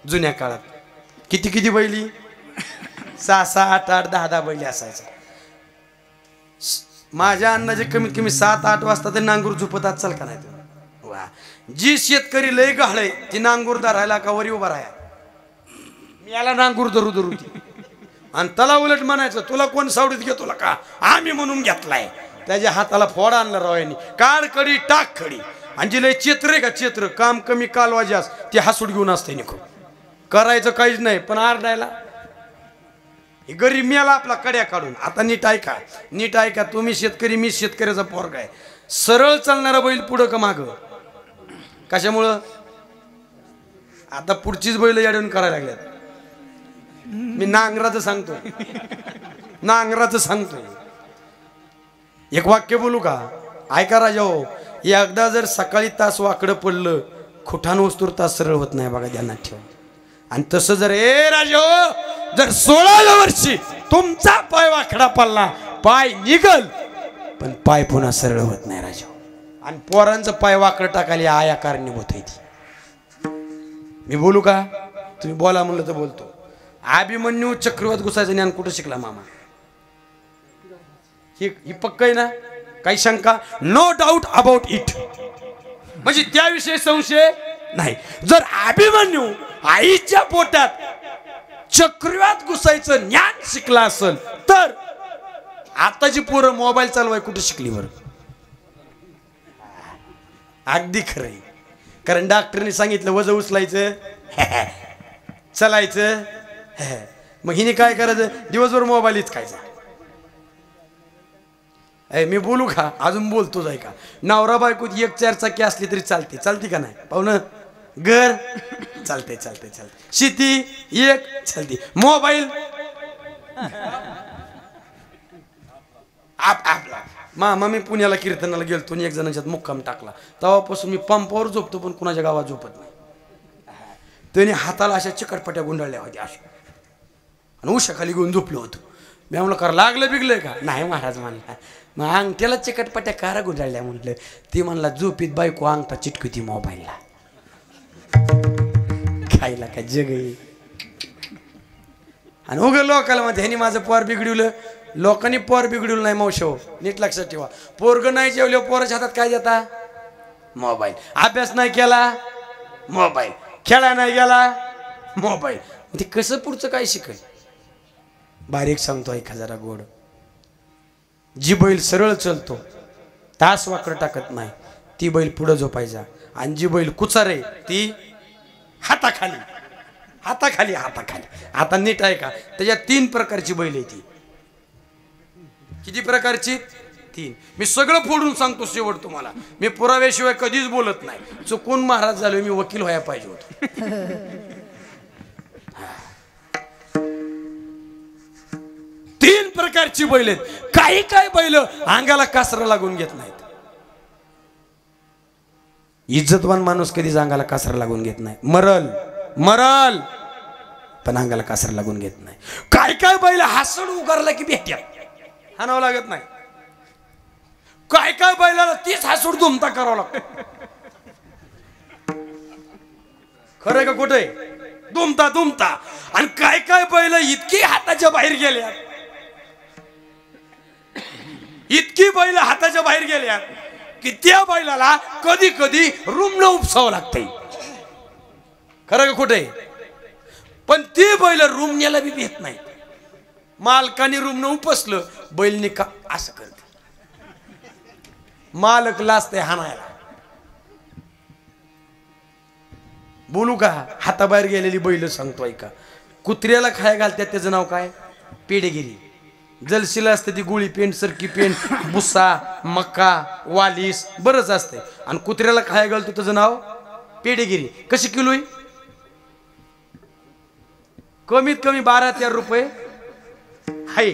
जुन्या काळात किती बैली 6, 8, 10 बैली असायचा माझ्या अन्नाचे कमीत कमी 7, 8 वाजता ते नांगूर झोपतात चाल का नाही वा जी शेतकरी लय गाहळे ती नांगूर धरायला का वरी उभा राहा मी याला नांगूर धरू आणि त्याला उलट म्हणायचं तुला कोण सावडीत घेतो का आम्ही म्हणून घेतलाय त्याच्या हाताला फोड आणला रावांनी काढ कडी टाक खडी आणि जिला चित्र आहे का चित्र काम कमी कालवा जास्त ते हसूड घेऊन असते निघून करायचं काहीच नाही पण आरडायला गरीब मेला आपला कड्या काढून आता नीट ऐका तुम्ही शेतकरी मी शेतकऱ्याचा पोरगा आहे सरळ चालणारा बैल पुढं का माग कशामुळं आता पुढचीच बैल याडून करायला लागल्यात मी नांगराचं सांगतो, नांगराचं सांगतोय. एक वाक्य बोलू का? ऐका राजा हो, एकदा जर सकाळी तास वाकडं पडलं खुठान वस्तूर तास सरळ होत नाही बघा, ध्यानात ठेवा. आणि तसं जर राजा हो, जर 16व्या वर्षी तुमचा पाय वाकडा पडला, पाय निघल पण पाय पुन्हा सरळ होत नाही राजा. आणि पोरांचं पाय वाकड टाकायला आया कारणीभूत आहे ती. मी बोलू का? तुम्ही बोला म्हणलं तर बोलतो. अभिमन्यू चक्रवात घुसायचं ज्ञान कुठं शिकला मामा? ही पक्क आहे ना? काही शंका? No doubt about it. म्हणजे त्याविषयी संशय नाही. जर अभिमन्यू आईच्या पोटात चक्रवात घुसायचं ज्ञान शिकला असेल तर आताची पोरं मोबाईल चालवाय कुठे शिकली बरं? अगदी खरंय. कारण डॉक्टरने सांगितलं वजन उचलायचं, चलायचं, मग हिने काय करायचं? दिवसभर मोबाईल इचकायचा. मी बोलू का? अजून बोलतोच आहे का? नवरा बायकोत एक 4 चाकी असली तरी चालते. चालते का नाही पाहुणं? घर चालते चालते चालते, शेती एक चालते, मोबाईल आपला. मामा मी पुण्याला कीर्तनाला गेलतो आणि एक जणांच्यात मुक्काम टाकला. तेव्हापासून मी पंपावर झोपतो पण कुणाच्या गावात झोपत नाही. त्याने हाताला अशा चिकटपट्या गुंडाळल्या होत्या अशा आणि उशाखाली घेऊन झोपलो होतो. मी म्हणलं कर लागलं बिगलंय का? नाही महाराज म्हणला. मग अंगठ्याला चिकटपट्या कारा गुंडाळल्या म्हटलं. ती म्हणला झोपीत बायको अंगठा चिटकती मोबाईलला. खायला का जग आहे. आणि उगं लोकाला मध्ये ह्यानी माझं पोर बिघडवलं. लोकांनी पोर बिघडवलं नाही मावशो, नीट लक्षात ठेवा. पोरग नाही जेवले पोराच्या हातात काय देता? मोबाईल. अभ्यास नाही केला मोबाईल, खेळा नाही गेला मोबाईल. ते कसं पुढचं काय शिकेल? बारीक सांगतो ऐका जरा गोड. जी बैल सरळ चलतो, तास वाकड टाकत नाही, ती बैल पुढं झोपायचा. आणि जी बैल कुचारे ती हाताखाली हाताखाली हाताखाली. आता नीट आहे का? त्याच्यात 3 प्रकारची बैल आहे. ती किती प्रकारची? 3. मी सगळं फोडून सांगतो शेवट तुम्हाला. मी पुराव्याशिवाय कधीच बोलत नाही. चुकून महाराज झालो, मी वकील व्हायला पाहिजे होतो. 3 प्रकारची बैल आहेत. काही काय बैल अंगाला कासरा लागून घेत नाहीत. इज्जतवान माणूस कधीच अंगाला कासरा लागून घेत नाही. मरल मरल पण अंगाला कासरा लागून घेत नाही. काय काय बैल हसड उगारला की भेट्या हाणावं लागत नाही. काय काय बैलाला 30 हसूड दुमता करावं लागतो. खरंय का कुठे? दुमता दुमता. आणि काय काय बैल इतकी हाताच्या बाहेर गेल्या, इतकी बैल हाताच्या बाहेर गेल्या की त्या बैलाला कधी कधी रुमणं उपसावं लागतंय. खरं का कुठे? पण ती बैल रुमण्याला बी भेट नाही. मालकाने रुमणं उपसलं, बैलने का असं करते. मालक लाजते हाणायला. बोलू का? हाताबाहेर गेलेली बैल सांगतो ऐका. कुत्र्याला खाया घालतात त्याचं नाव काय? पेडेगिरी. जलशीला असते ती गोळी पेंट, सरकी पेंट, बुस्सा, मक्का, वालीस बरंच असते. आणि कुत्र्याला खाया घालतो त्याचं नाव पेडेगिरी. कशी किलो आहे? कमीत कमी 12-13 रुपये आहे.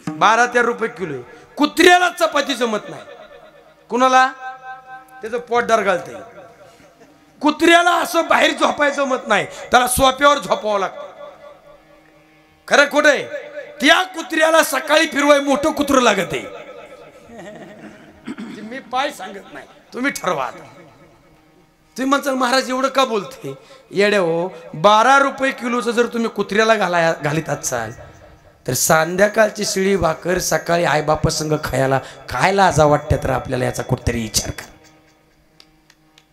12-13 रुपये किलो आहे. कुत्र्याला चपाती जमत नाही. कुणाला? त्याचं पोटदार घालते. कुत्र्याला असं बाहेर झोपायचं जमत नाही, त्याला सोप्यावर झोपावं लागतं. खरं खोटं? त्या कुत्र्याला सकाळी फिरवाय मोठं कुत्र लागत आहे. मी पाय सांगत नाही, तुम्ही ठरवा. तुम्ही म्हणताल महाराज एवढं का बोलते? येडे हो, 12 रुपये किलोचं जर तुम्ही कुत्र्याला घालीत असाल तर संध्याकाळची शिळी भाकर सकाळी आईबापा संग खायला काय लाजा वाटते? तर आपल्याला याचा कुठतरी विचार कर.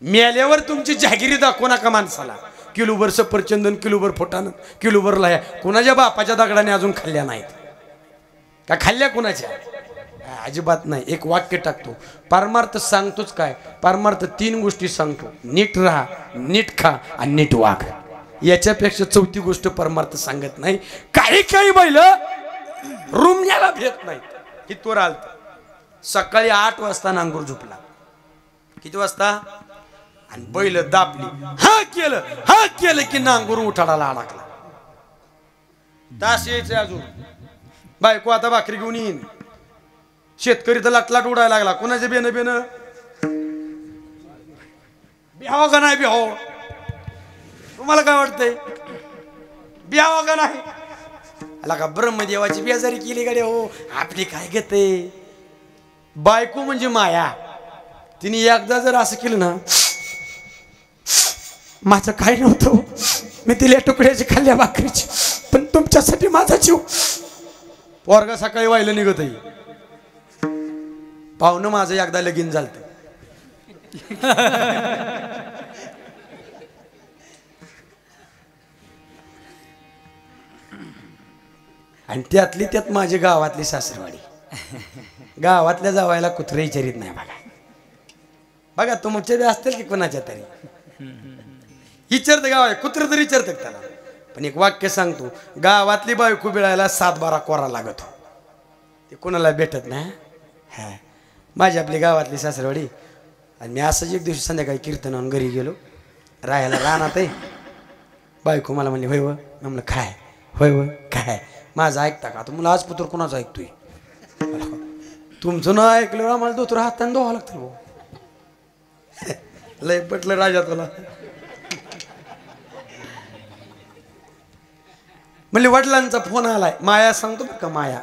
मेल्यावर तुमची जहागिरी दाखवू नका माणसाला. किलोभर सफरचंदन, किलोभर फुटाणं, किलोभर लाया. कुणाच्या बापाच्या दगडाने अजून खाल्ल्या नाहीत का? खाल्ल्या कुणाच्या? अजिबात नाही. एक वाक्य टाकतो, परमार्थ सांगतोच काय? परमार्थ 3 गोष्टी सांगतो. नीट राहा, नीट खा आणि नीट वाग. याच्यापेक्षा 4थी गोष्ट परमार्थ सांगत नाही. काही काही बैल रुमण्याला भेट नाहीत. कितवर आलत? सकाळी 8 वाजता नांगूर झोपला. किती वाजता? आणि बैल दाबली, हा केलं की नांगूर उठाडाला अडकला. तास यायचंय अजून. बायको आता भाकरी घेऊन येईन. शेतकरी तर लाटलाट उडायला लागला. कोणाचे बेन बिहाव का नाही बिहाव? तुम्हाला काय वाटतंय? बिहाव का नाही? आला का ब्रह्मदेवाची बेजारी केली गाडी हो. आपली काय गते. बायको म्हणजे माया. तिने एकदा जर असं केलं ना, माझं काय नव्हतं, मी तिला तुकड्याची खाल्ल्या भाकरीची, पण तुमच्यासाठी माझा जीव. पोरगा सकाळी व्हायला निघत पाहुणं माझं एकदा लगीन झालत. आणि त्यातली त्यात माझी गावातली सासरवाडी. गावातल्या जावायला कुत्रे विचारित नाही. बघा बघा तुमच्या असतील की कोणाच्या तरी विचारतं गाव कुत्र तरी विचारतं त्याला. पण एक वाक्य सांगतो, गावातली बायको बिळायला 7-12 कोरा लागत हो. ते कोणाला भेटत नाही. हा माझी आपली गावातली सासरवाडी. आणि मी असंच एक दिवशी संध्याकाळी कीर्तनावरून घरी गेलो. राहायला रानात आहे. बायको मला म्हणली होय व. म्हणलं काय होय व काय माझं ऐकता का? आता मला आज पुत्र कोणाचं ऐकतोय? तुमचं न ऐकलं आम्हाला दोतर हाताने धुवा लागतं भाऊ. लय पटलं राजा तुला. म्हणले वडिलांचा फोन आलाय. माया सांगतो बरं का, माया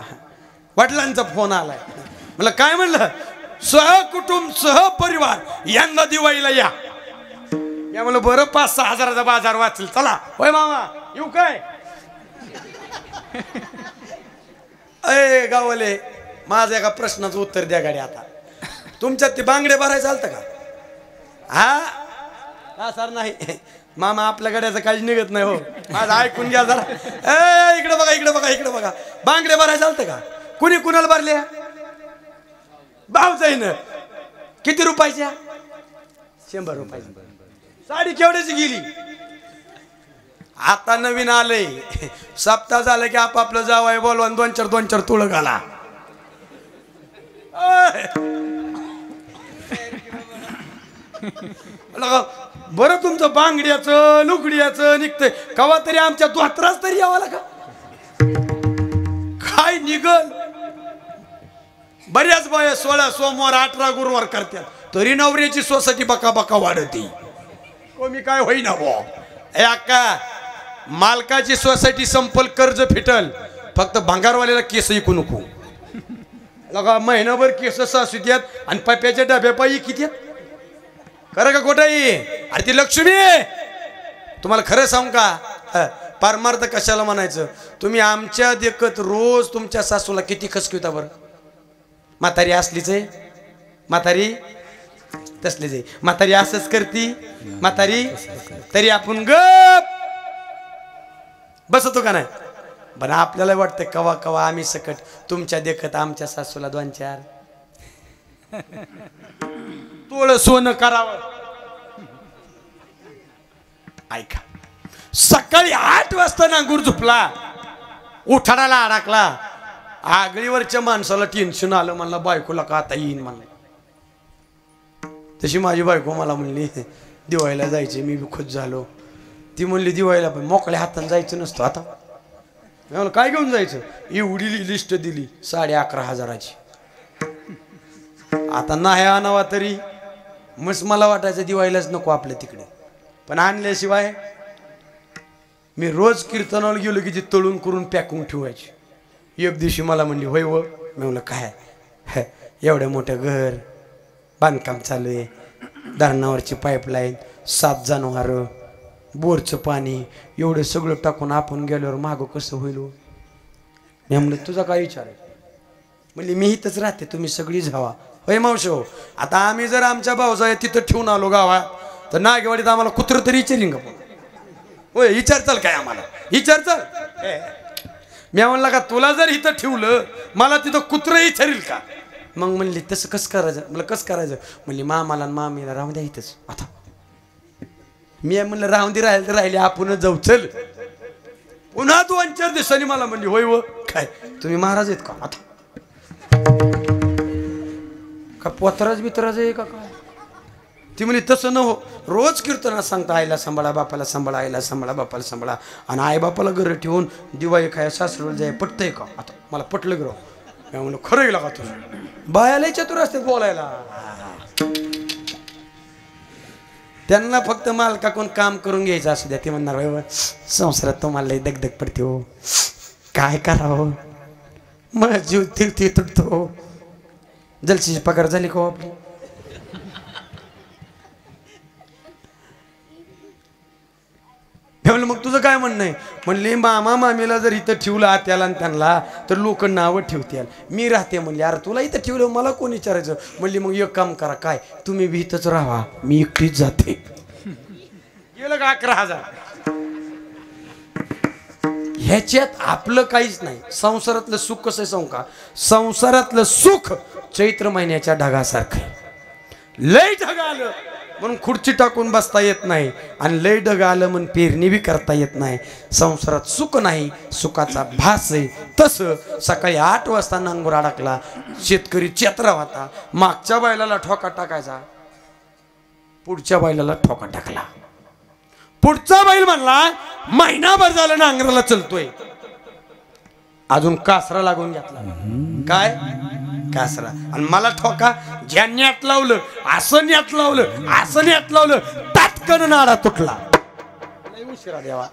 वडिलांचा फोन आलाय. म्हणलं काय? म्हणलं सहकुटुंब सहपरिवार यंदा दिवाळीला या. या म्हणलं बरं 5-6 हजाराचा बाजार वाचल. चला होय मामा येऊ काय? अय गावले माझ्या एका प्रश्नाचं उत्तर द्या गाडी. आता तुमच्यात ते बांगडे भरायचं चालतं का? हा सर नाही मामा आपल्या गाड्याचं काही निघत नाही हो. माझं ऐकून घ्या जरा. इकडे बघा इकडे बघा इकडे बघा. बांगडे भरायचं चालतं का? कुणी कुणाला भरले? भाव जाईन. किती रुपयाच्या? 100 रुपयाची. साडी केवढ्याची गेली? आता नवीन आलंय. सप्ताह झालं की आपापलं जावं बोलवा 2-4 तुळ घाला. बरं तुमचं बांगड्याचं लुगड्याचं निघतंय कवा तरी आमच्या धोत्राच तरी यावा लागा. काय निघल? बऱ्याच बाया 16 सोमवार 18 गुरुवार करतात तरी नवऱ्याची सोसायटी बका बका वाढती. मी काय होईना बो. अक्का मालकाची सोसायटी संपल कर्ज फिटल फक्त भंगारवाल्याला केस ऐकू नको. लगा महिनाभर केस सासुत्यात आणि पप्याच्या डब्या पायी किती खरं का खोटं? अरे ती लक्ष्मी तुम्हाला खरं सांगू का? परमार्थ कशाला म्हणायचं? तुम्ही आमच्या देखत रोज तुमच्या सासूला किती खसकिवता बरं. म्हातारी असलीच आहे. म्हातारी तसलीच आहे. म्हातारी असंच करती. म्हातारी तरी आपण गप बसतो का नाही? पण आपल्याला वाटतं कवा कवा आम्ही सकट तुमच्या देखत आमच्या सासूला 2-4 तोळ सोनं करावं. ऐका सकाळी 8 वाजता नांगूर झोपला उठाडाला अडकला. आगळीवरच्या माणसाला टेन्शन आलं. म्हणला बायकोला का आता येईन म्हणलं. तशी माझी बायको मला म्हणली दिवाळीला जायचे. मी खुश झालो. ती म्हणली दिवाळीला पण मोकळ्या हाताने जायचं नसतं. आता म्हणलं काय घेऊन जायचं? एवढी लिस्ट दिली 11,500ची. आता नाही आणावा तरी मस्त मला वाटायचं दिवाळीलाच नको आपल्या तिकडे. पण आणल्याशिवाय मी रोज कीर्तनाला गेलो की ती तळून करून पॅकिंग ठेवायची. एक दिवशी मला म्हणली होय व. मी म्हणलं काय? एवढं मोठं घर बांधकाम चालू आहे. धरणावरची पाईपलाईन 7 जनावर बोरचं पाणी एवढं सगळं टाकून आपण गेल्यावर मागं कसं होईल? मी म्हणलं तुझा काय विचार आहे? म्हणली मी इथंच राहते तुम्ही सगळी जावा. होय मावशी हो. आता आम्ही जर आमच्या भाऊजा तिथं ठेवून आलो गावात तर नागेवाडीत आम्हाला कुत्र तरी विचारीन का? होय विचार चाल काय आम्हाला विचार चाल. मी म्हणला का तुला जर इथं ठेवलं मला तिथं कुत्र विचारील का? मग म्हणली तसं कसं करायचं? मला कसं करायचं? म्हणली मामाला मामीला राहून द्या इथंच. आता मी म्हणलं राहून दे राहिले तर राहिले आपणच जाऊ चल. पुन्हा 2-4 दिवसांनी मला म्हणली होय व काय तुम्ही महाराज आहेत का? आता का पोतराज बितराज आहे का काय? ती म्हणे तसं न हो, रोज कीर्तना सांगता आईला सांभाळा, बापाला सांभाळा, आईला सांभाळा, बापाला सांभाळा, आणि आई बापाला घर ठेवून दिवाळी काय सासरवर जाय पटतंय का? आता मला पटलं गिरो. मी म्हणलं खरं गेला का तुझं? बायाला चतुर असते बोलायला. त्यांना फक्त मालका कोण काम करून घ्यायचं असू द्या. ते म्हणणार संसारात तुम्हाला लई दगदग पडते हो, काय करावं, मला जीव तिरती तुटतो. जलशीची पगार झाली का आपली? म्हणलं मग तुझं काय म्हणणं आहे? म्हणले मामा मामीला जर इथं ठेवलं आत्याला आणि त्यांना तर लोक नावं ठेवतील. मी राहते म्हणले. अरे तुला इथं ठेवलं मला कोण विचारायचं? म्हणली मग एक काम करा, काय तुम्ही बी इथंच राहा, मी एकटीच जाते. गेलं का 11,000. ह्याच्यात आपलं काहीच नाही. संसारातलं सुख कसं सांगू का? संसारातलं सुख चैत्र महिन्याच्या ढगासारखं. लय ढग आलं म्हणून खुर्ची टाकून बसता येत नाही, आणि लय ढग आलं म्हणून पेरणी बी करता येत नाही. संसारात सुख नाही, सुखाचा भास आहे. तसं सकाळी 8 वाजता नांगूर अडकला, शेतकरी चेत्रा होता. मागच्या बैलाला ठोका टाकायचा, पुढच्या बैलाला ठोका टाकला. पुढचा बैल म्हणला महिनाभर झालं नांगराला चलतोय, अजून कासरा लागून घेतला. काय कासरा? आणि मला ठोका ज्यांनी लावलं, असं न्यात लावलं, असं न्यात लावलं, तात्कन नाडा तुटला. लय उशिरा देवा.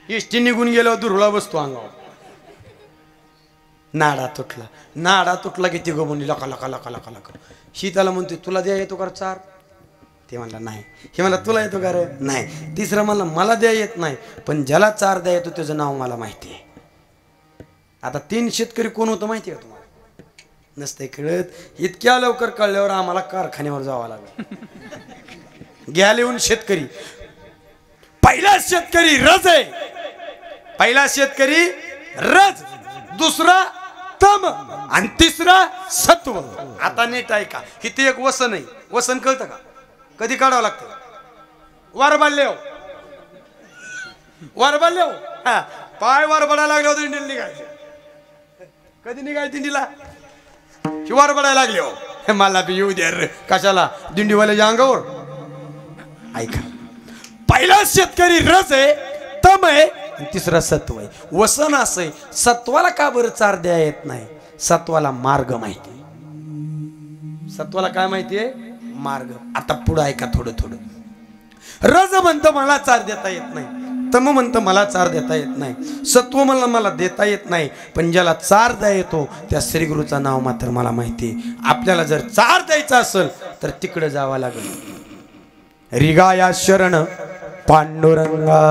इष्टी निघून गेल्यावर दुर्ळा बसतो अंगावर. नाडा तुटला. नाडा तुटला की ती गमून लका लका लका लका लका. ही त्याला म्हणते तुला द्या येतो का चार? ते म्हणला नाही. हे मला तुला येतो का रे? नाही. तिसरं म्हणला मला द्या येत नाही, पण ज्याला चार द्या येतो त्याचं नाव मला माहिती आहे. आता 3 शेतकरी कोण होतं माहिती आहे का तुम्हाला? नसते कळत. इतक्या लवकर कळल्यावर आम्हाला कारखान्यावर जावं लागलं. घ्या लिहून शेतकरी. पहिला शेतकरी रज आहे. पहिला शेतकरी रज, दुसरा तम, आणि तिसरा सत्व. आता नीट ऐका, इथे एक वसन आहे. वसन कळतं का? कधी काढावं लागतं? वर बांधले हो, वर बांधले हो. हा, पाय वर बडा लागले होते दिंडीला निघायचे. कधी निघायची दिंडीला? वर बडायला लागले हो. मला बी येऊ द्या रे. कशाला? दिंडीवाल्याच्या अंगावर. ऐका, पहिला शेतकरी रस आहे, तम आहे, आणि तिसरा सत्व आहे. वसन असं आहे, सत्वाला का बरं चार द्या येत नाही? सत्वाला मार्ग माहिती. सत्वाला काय माहितीये? मार्ग. आता पुढं ऐका थोडं थोडं. रज म्हणतं मला चार देता येत नाही, तम म्हणतं मला चार देता येत नाही, सत्व म्हणलं मला देता येत नाही, पण ज्याला चार द्या येतो त्या श्रीगुरूचं नाव मात्र मला माहिती आहे. आपल्याला जर चार द्यायचं असेल तर तिकडे जावं लागेल. रिगाया शरण पांडुरंगा.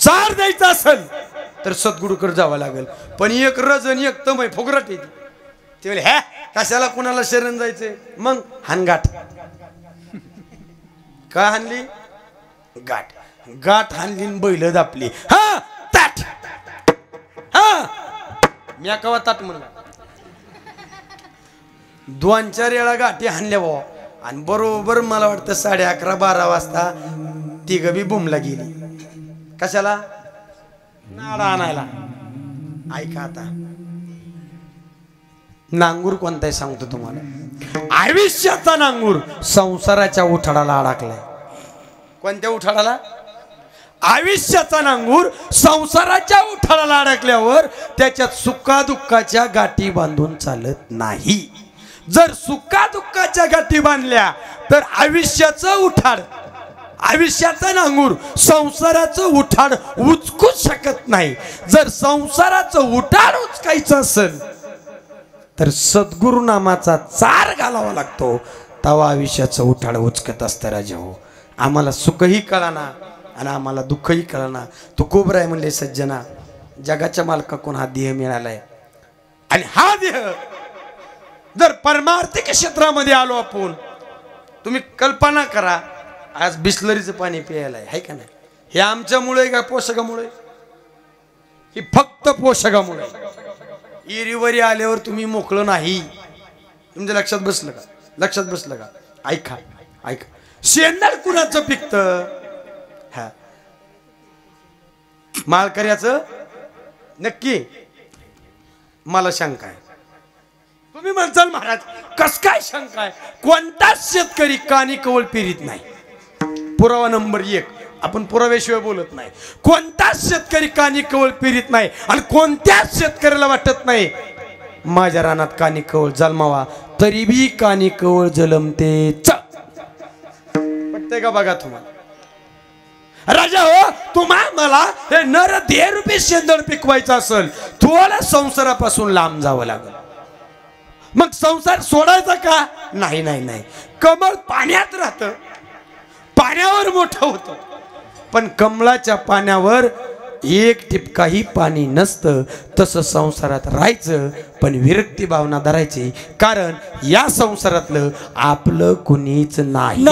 चार द्यायचं असेल तर सद्गुरूकडे जावं लागेल. पण एक रजन एक तम फुगरट येते. ते म्हणले ह्या कशाला कुणाला शरण जायचंय? मग हानगाठ. का हानली? गाठ. गाठ हानली बैल दापली. हा ताट. हा मी कवा ताट म्हणला? 2-4 वेळा गाठी हानल्या भाऊ. आणि बरोबर मला वाटतं 11:30-12 वाजता तिघ बी बुमला गेली. कशाला? नाडा आणायला. ऐका आता, नांगूर कोणताही सांगतो तुम्हाला. आयुष्याचा नांगूर संसाराच्या उठाडाला अडकलाय. कोणत्या उठाडाला? आयुष्याचा नांगूर संसाराच्या उठाडाला अडकल्यावर त्याच्यात सुखादुःखाच्या गाठी बांधून चालत नाही. जर सुखादुःखाच्या गाठी बांधल्या तर आयुष्याचं उठाड, आयुष्याचा नांगूर संसाराचं उठाड उचकूच शकत नाही. जर संसाराचं उठाड उचकायचं असेल तर सद्गुरु नामाचा चार घालावा लागतो. तवा आयुष्याचं उठाड उचकत असतं. राजा हो, आम्हाला सुखही कळाना आणि आम्हाला दुःखही कळाना. तो कोबरा आहे म्हणले सज्जना, जगाच्या मालकाकडून हा देह मिळालाय, आणि हा देह जर परमार्थिक क्षेत्रामध्ये आलो आपण, तुम्ही कल्पना करा, आज बिस्लरीचं पाणी प्यायला आहे का नाही? हे आमच्यामुळे का पोषकामुळे? ही फक्त पोषकामुळे. इरीवरी आल्यावर तुम्ही मोकळं नाही. तुमच्या लक्षात बसलं का? लक्षात बसलं का? ऐका ऐका, शेंदाड कुणाचं पिकतं? हा, मालकऱ्याचं. नक्की? मला शंका आहे. तुम्ही म्हणसाल महाराज कस काय शंका आहे? कोणताच शेतकरी कानी कवळ पेरीत नाही. पुरावा नंबर 1. आपण पुराव्याशिवाय बोलत नाही. कोणताच शेतकरी कानी कवळ पेरीत नाही आणि कोणत्याच शेतकऱ्याला वाटत नाही माझ्या रानात कानी कवळ जन्मावा, तरी बी कानी कवळ जलमतेच. पटतंय का बघा तुम्हाला? राजा हो, मला हे नर 10 रुपये शेंदळ पिकवायचं असेल, थोडा संसारापासून लांब जावं लागेल. मग संसार सोडायचा का? नाही नाही नाही. कमळ पाण्यात राहतं, पाण्यावर मोठं होतं, पण कमळाच्या पाण्यावर एक टिपकाही पाणी नसतं. तसं संसारात राहायचं, पण विरक्ती भावना धरायची, कारण या संसारातलं आपलं कुणीच नाही.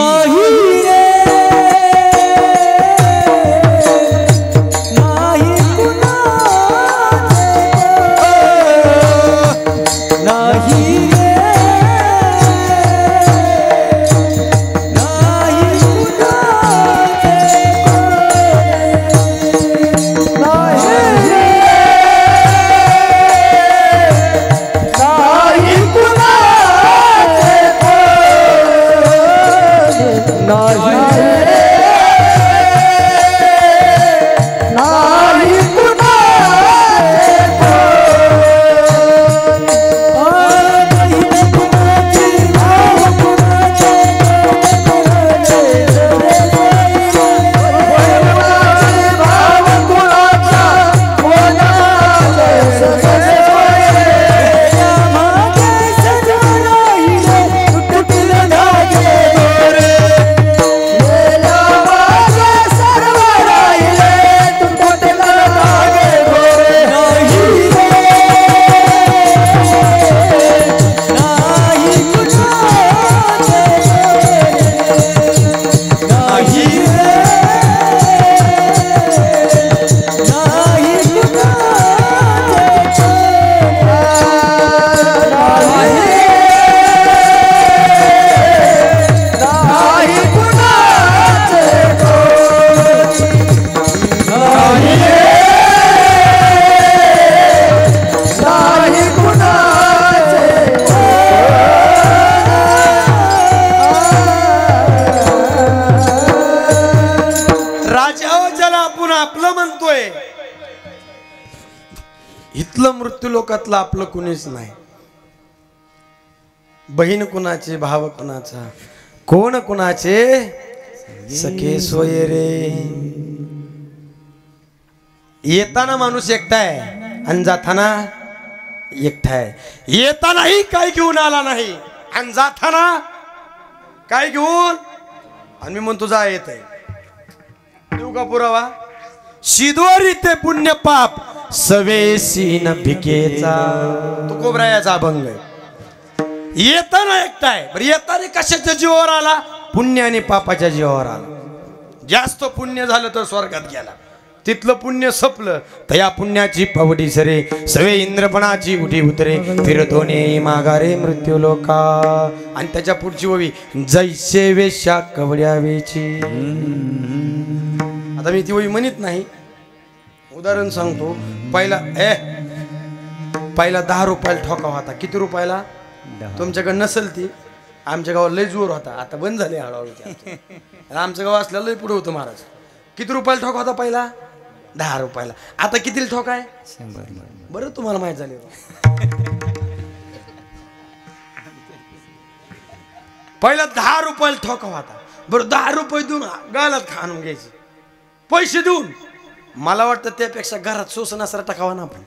इथलं मृत्यू लोकातलं आपलं कुणीच नाही. बहीण कुणाचे, भाव कुणाचा, कोण कुणाचे सखे सोय रे. येताना माणूस एकटा आहे आणि जाताना एकटा आहे. येतानाही काय घेऊन आला नाही आणि जाताना काय घेऊन, आणि मी म्हणतो जा येत आहे. देऊ का पुरावा? शिदोरी ते पुण्य पाप सवेसीन भिकेचा. तो कोबरायाचा अभंग आहे. येताना एकटा आहे. बरं, येताना कशाच्या जीवावर आला? पुण्य आणि पापाच्या जीवावर आला. जास्त पुण्य झालं तर स्वर्गात गेला, तिथलं पुण्य संपलं तर या पुण्याची पवडी सरे, सवे इंद्रपणाची उठी उतरे, फिरतोने माघारे मृत्यू लोका. आणि त्याच्या पुढची ओवी जैसे वेश्या कवड्या वेची. आता मी ती ओवी म्हणत नाही, उदाहरण सांगतो. पहिला 10 रुपयाला ठोका होता. किती रुपयाला? तुमच्याकडे नसेल ती, आमच्या गावात लय जोर होता, आता बंद झाले हळूहळू. आमचं गाव असल्याला लय पुढे होतं महाराज. किती रुपयाला ठोका होता पहिला? 10 रुपयाला. आता कितीला ठोका आहे? 100. बरं तुम्हाला माहित झाले. पहिला 10 रुपयाला ठोका होता. बरं 10 रुपये देऊन गालात खाणून घ्यायचे, पैसे देऊन. मला वाटतं त्यापेक्षा घरात सोस नसरा टाकावा ना आपण.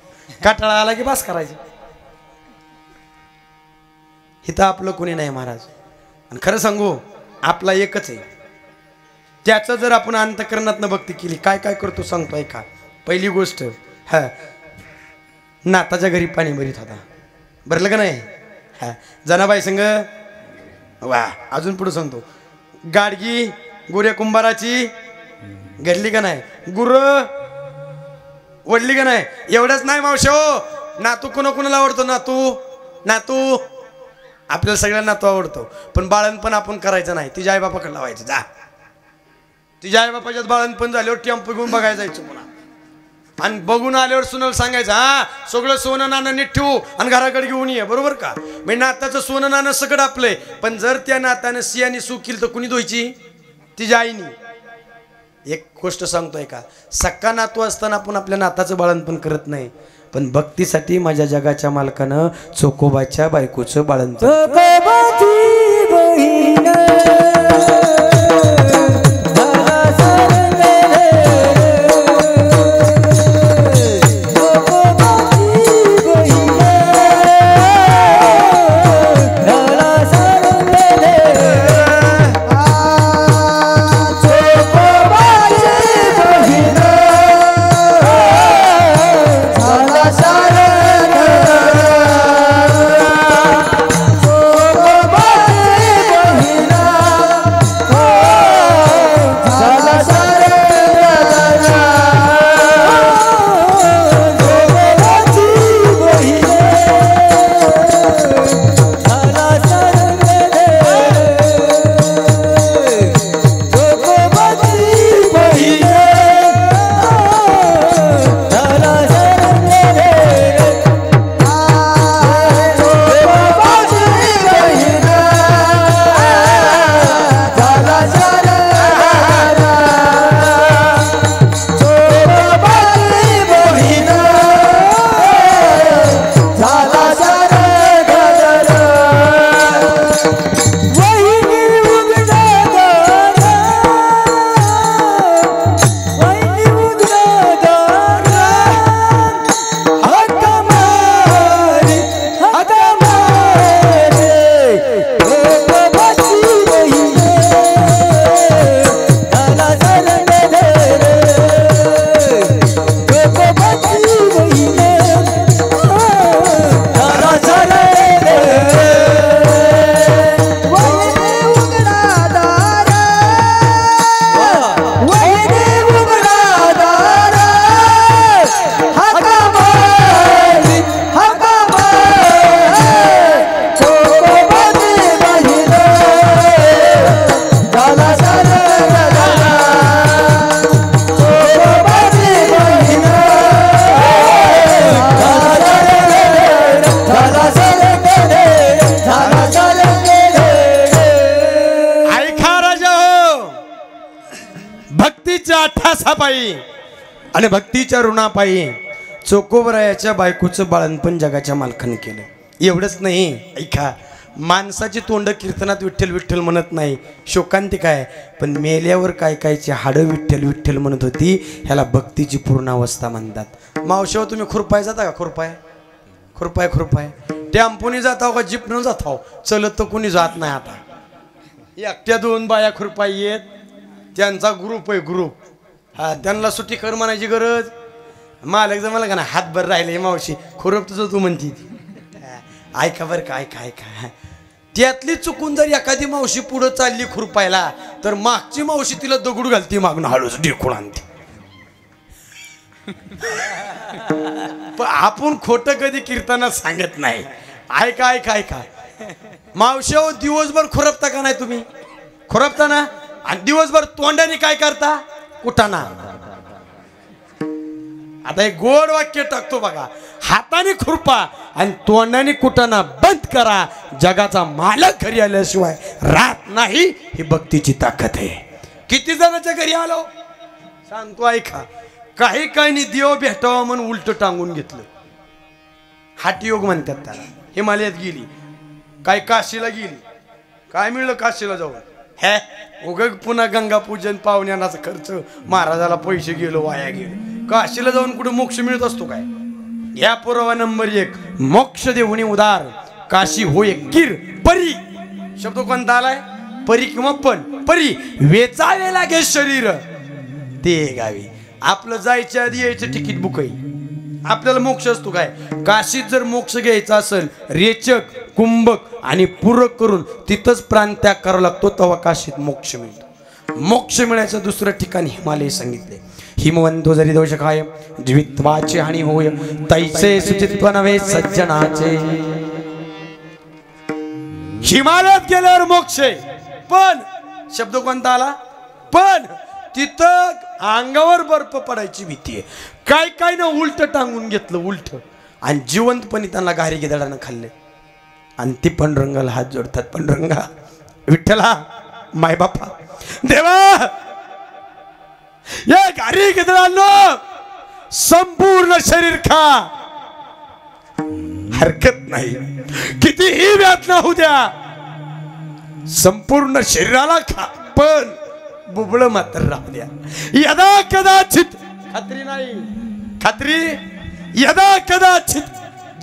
काटाळा आला की बस करायचे. इथं आपलं कोणी नाही महाराज. आणि खरं सांगू, आपला एकच आहे. त्याचं जर आपण अंतःकरणातनं भक्ती केली, काय काय करतो सांगतो ऐका. पहिली गोष्ट, नाताच्या घरी पाणी भरीत होता. भरलं का नाही? जनाबाई संग वा. अजून पुढे सांगतो, गाडगी गोऱ्या कुंभाराची घडली का नाही? गुर वडली का नाही? एवढंच नाही मावशे हो, नातू कोणाला आवडतो? नातू आपल्याला सगळ्यांना नातू आवडतो, पण बाळणपण आपण करायचं नाही. तिच्या आईबापाकडे लावायचं. जा, तिच्या आईबापाच्यात बाळणपण झाल्यावर टेम्पो घेऊन बघायला जायचं. पुन्हा आणि बघून आल्यावर सुनाला सांगायचं हा सगळं सोनं नाणं नीट ठेवू आणि घराकडे घेऊन ये, बरोबर का? म्हणजे नाताचं सोनं नाणं सगळं आपलंय, पण जर त्या नातानं सियानी सू केली तर कुणी धुवायची? तिच्या आईनी. एक गोष्ट सांगतोय का, सक्का नातू असताना आपण आपल्या नाताचं बाळणपण करत नाही, पण भक्तीसाठी माझ्या जगाच्या मालकानं चोकोबाच्या बायकोचं बाळणपण. आणि भक्तीच्या ऋणापायी चोकोबरायाच्या बायकोचं बाळणपण जगाच्या मालकाने केलं. एवढंच नाही, ऐका, माणसाची तोंड कीर्तनात विठ्ठल विठ्ठल म्हणत नाही, शोकांतिक आहे, पण मेल्यावर काय कायची हाडं विठ्ठल विठ्ठल म्हणत होती. ह्याला भक्तीची पूर्णावस्था म्हणतात. मावशीवर तुम्ही खुरपाय जाता का? खुरपाय खुरपाय खुरपाय टेम्पोनी जाताव का जीपनं जाताव? चलत तर कुणी जात नाही. आता एकट्या दोन बाया खुरपाय येत, त्यांचा ग्रुप आहे ग्रुप. हा, त्यांना सुट्टी कर म्हणायची गरज. मालक जर मला का ना हातभर राहिले मावशी खुरप तुझं तू म्हणती. ऐका बरं का, ऐका ऐका, त्यातली चुकून जर एखादी मावशी पुढं चालली खुरपायला तर मागची मावशी तिला दगड घालती, मागून हळूच ढेकूळ आणते. पण आपण खोटं कधी कीर्तनात सांगत नाही. ऐका ऐका ऐका, मावशी दिवसभर खुरपता का नाही तुम्ही? खुरपता ना, आणि दिवसभर तोंडाने काय करता? कुटाणा. आता एक गोड वाक्य टाकतो बघा, हाताने खुरपा आणि तोंडाने कुटाणा बंद करा. जगाचा मालक घरी आल्याशिवाय राहत नाही. ही भक्तीची ताकद आहे. किती जणांच्या घरी आलो सांगतो, ऐका. काही काही देव भेटावा म्हणून उलट टांगून घेतलं. हाटयोग म्हणतात त्याला. हिमालयात गेली, काय काशीला गेली, काय मिळलं काशीला जाऊन? हे उग पुन्हा गंगा पूजन पाहुण्याचा खर्च, महाराजाला पैसे गेलो वाया गेले. काशीला जाऊन कुठे मोक्ष मिळत असतो काय? या पुरावा नंबर 1, मोक्ष देऊनी उदार काशी होय किर परी. शब्द कोणता आलाय? परी किंवा पण. परी वेचावे लागे शरीर ते गावी. आपलं जायच्या आधी यायचं तिकीट बुक आहे. आपल्याला मोक्ष असतो काय? काशीत जर मोक्ष घ्यायचा असेल, रेचक कुंभक आणि पूरक करून तिथंच प्राणत्याग करावा लागतो, तेव्हा काशीत मोक्ष मिळतो. मोक्ष मिळायचं दुसरं ठिकाण हिमालय सांगितले. हिमवंतो जरी दोष काय जीवित्वाचे हानी होय, तैसे सुचित्व नव्हे सज्जनाचे. हिमालयात गेल्यावर मोक्ष आहे, पण शब्द कोणता आला? पण तिथं अंगावर बर्फ पडायची भीती आहे. काय काय ना उलट टांगून घेतलं उलट आणि जिवंतपणी त्यांना घारी गिधाडानं खाल्ले आणि ती पांडुरंगाला हात जोडतात. पांडुरंगा विठ्ठला माय बापा देवा या घारी गिधाडांनो संपूर्ण शरीर खा हरकत नाही कितीही व्यातना होऊ द्या संपूर्ण शरीराला खा पण बुबळ मात्र राहू द्या. यदा कदाचित खात्री नाही खात्री यदा कदाचित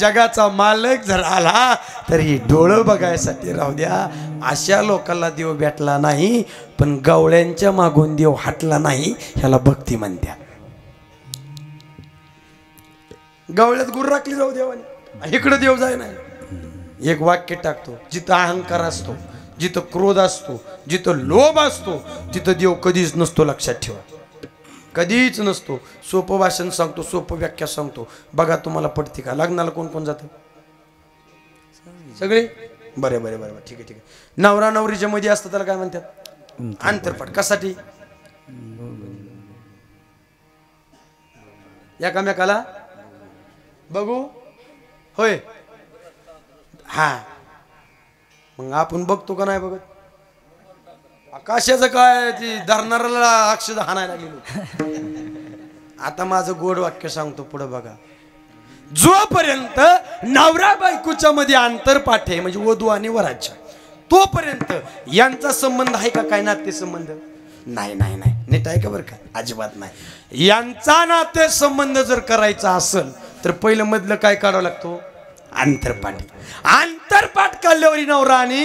जगाचा मालक जर आला तरी डोळं बघायसाठी राहू द्या. अशा लोकांना देव भेटला नाही पण गवळ्यांच्या मागून देव हटला नाही ह्याला भक्ती म्हणत्या. गवळ्यात गुरु राखली जाऊ देवाने इकडे देव जाय नाही. एक वाक्य टाकतो जिथं अहंकार असतो जिथं क्रोध असतो जिथं लोभ असतो तिथं देव कधीच नसतो. लक्षात ठेवा कधीच नसतो. सोपं भाषण सांगतो सोपं व्याख्या सांगतो बघा तुम्हाला पडते का. लग्नाला कोण कोण जातं सगळे बरे बरे बरे ठीक आहे ठीक आहे. नवरा नवरीच्या मध्ये असतं त्याला काय म्हणतात अंतरपाठ. कशासाठी एकामेकाला बघू होय हा मग आपण बघतो का नाही बघत आकाशाचं काय ती धरणाऱ्याला अक्षर हाणायला लागलेलो. आता माझं गोड वाक्य सांगतो पुढे बघा. जोपर्यंत नवरा बायकोच्या मध्ये आंतरपाठ आहे म्हणजे वधू आणि वराच्या तोपर्यंत यांचा संबंध आहे का काय नाते संबंध नाही नाही नाही नीट आहे का बरं का अजिबात नाही. यांचा नाते संबंध जर करायचा असेल तर पहिलं मधलं काय काढावं लागतो आंतरपाठ. आंतरपाठ काढल्यावर नवरा आणि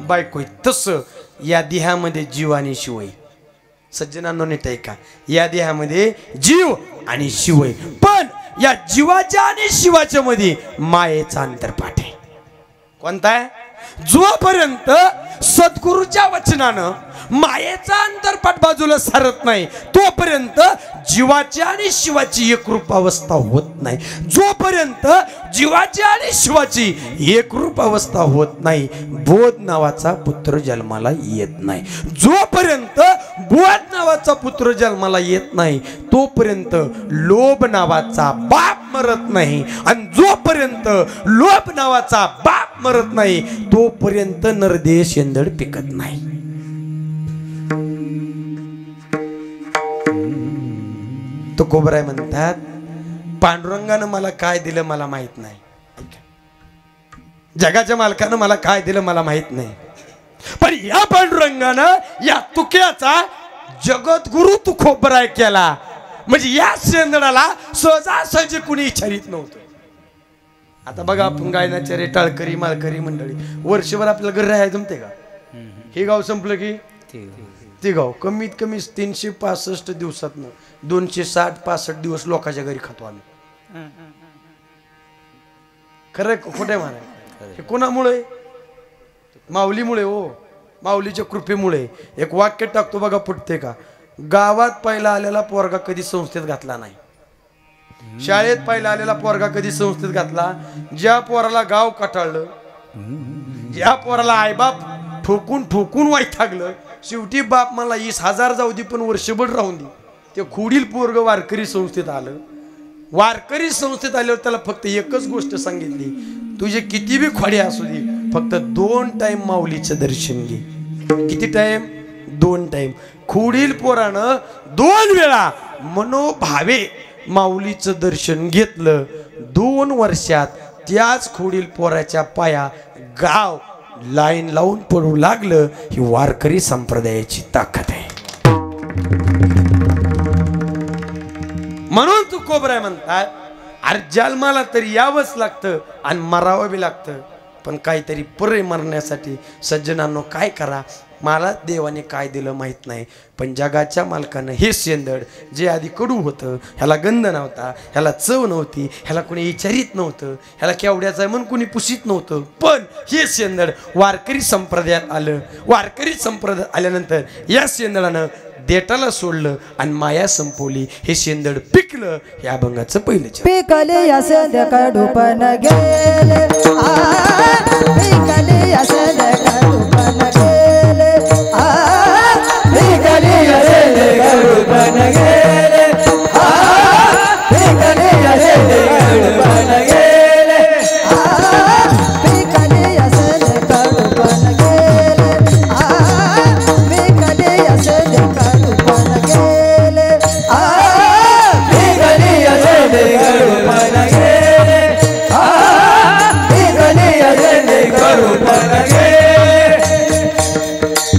बायको तसं या देहामध्ये जीव आणि शिव आहे. सज्जनांनो नीट आहे का या देहामध्ये जीव आणि शिव आहे पण या जीवाच्या आणि शिवाच्या मध्ये मायेचा अंतरपाठ आहे. कोणता आहे जोपर्यंत सद्गुरूच्या वचनानं मायेचा अंतरपाठ बाजूला सारत नाही तोपर्यंत जीवाची आणि शिवाची एकरूप अवस्था होत नाही. जोपर्यंत जीवाची आणि शिवाची एकरूप अवस्था होत नाही बोध नावाचा पुत्र जन्माला येत नाही. जोपर्यंत बोध नावाचा पुत्र जन्माला येत नाही तोपर्यंत लोभ नावाचा बाप मरत नाही आणि जोपर्यंत लोभ नावाचा बाप मरत नाही तोपर्यंत नरदेह शेंदड पिकत नाही. तो कोबराय म्हणतात पांडुरंगानं मला काय दिलं मला माहित नाही. जगाच्या मालकानं मला काय दिलं मला माहित नाही पण या पांडुरंगानं या तुक्याचा जगद्गुरु तू खोबराय केला म्हणजे या शेंदडाला सहजासहजी कुणी इच्छारित नव्हतं. आता बघा आपण गायनाचार्य टाळकरी मालकरी मंडळी वर्षभर आपल्याला घरी राहायला जमते का. हे गाव संपलं की ते गाव कमीत कमी 365 दिवसातनं 260-65 दिवस लोकांच्या घरी खातो आम्ही. खरं खोटे म्हणाय हे कोणामुळे माऊलीमुळे हो माऊलीच्या कृपेमुळे. एक वाक्य टाकतो बघा पटते का. गावात पहिला आलेला पोरगा कधी संस्थेत घातला नाही. शाळेत पहिला आलेला पोरगा कधी संस्थेत घातला ज्या पोराला गाव कटाळलं ज्या पोराला आईबाप ठोकून ठोकून वैतागलं शेवटी बाप मला 20,000 जाऊ दे पण वर्षभर राहून दे ते खुडील पोरग वारकरी संस्थेत आलं. वारकरी संस्थेत आल्यावर त्याला फक्त एकच गोष्ट सांगितली तुझे किती बी खोडे असू दे फक्त 2 टाइम माऊलीचं दर्शन घे. किती टाइम 2 टाइम. खुडील पोरानं 2 वेळा मनोभावे माऊलीचं दर्शन घेतलं. 2 वर्षात त्याच खुडील पोराच्या पाया गाव लाईन लावून पडू लागलं. ही वारकरी संप्रदायाची ताकद आहे. म्हणून तू कोबराय म्हणतात अरे जन्माला तरी यावंच लागतं आणि मरावं बी लागतं पण काहीतरी पुरे मरण्यासाठी सज्जनांनो काय करा. मला देवाने काय दिलं माहित नाही पण जगाच्या मालकानं हे शेंदड जे आधी कडू होतं ह्याला गंध नव्हता ह्याला चव नव्हती ह्याला कोणी विचारित नव्हतं ह्याला केवढ्याचं म्हणून कोणी पुशीत नव्हतं पण हे शेंदड वारकरी संप्रदायात आलं. वारकरी संप्रदाय आल्यानंतर या शेंदडानं देटाला सोडलं आणि माया संपवली. हे शेंदड पिकलं. हे अभंगाचं पहिलं पिकले या शेंदका ढोपण गेले पिकले या शेंदका ढोपण गेले पिकले या शेंदका ढोपण गेले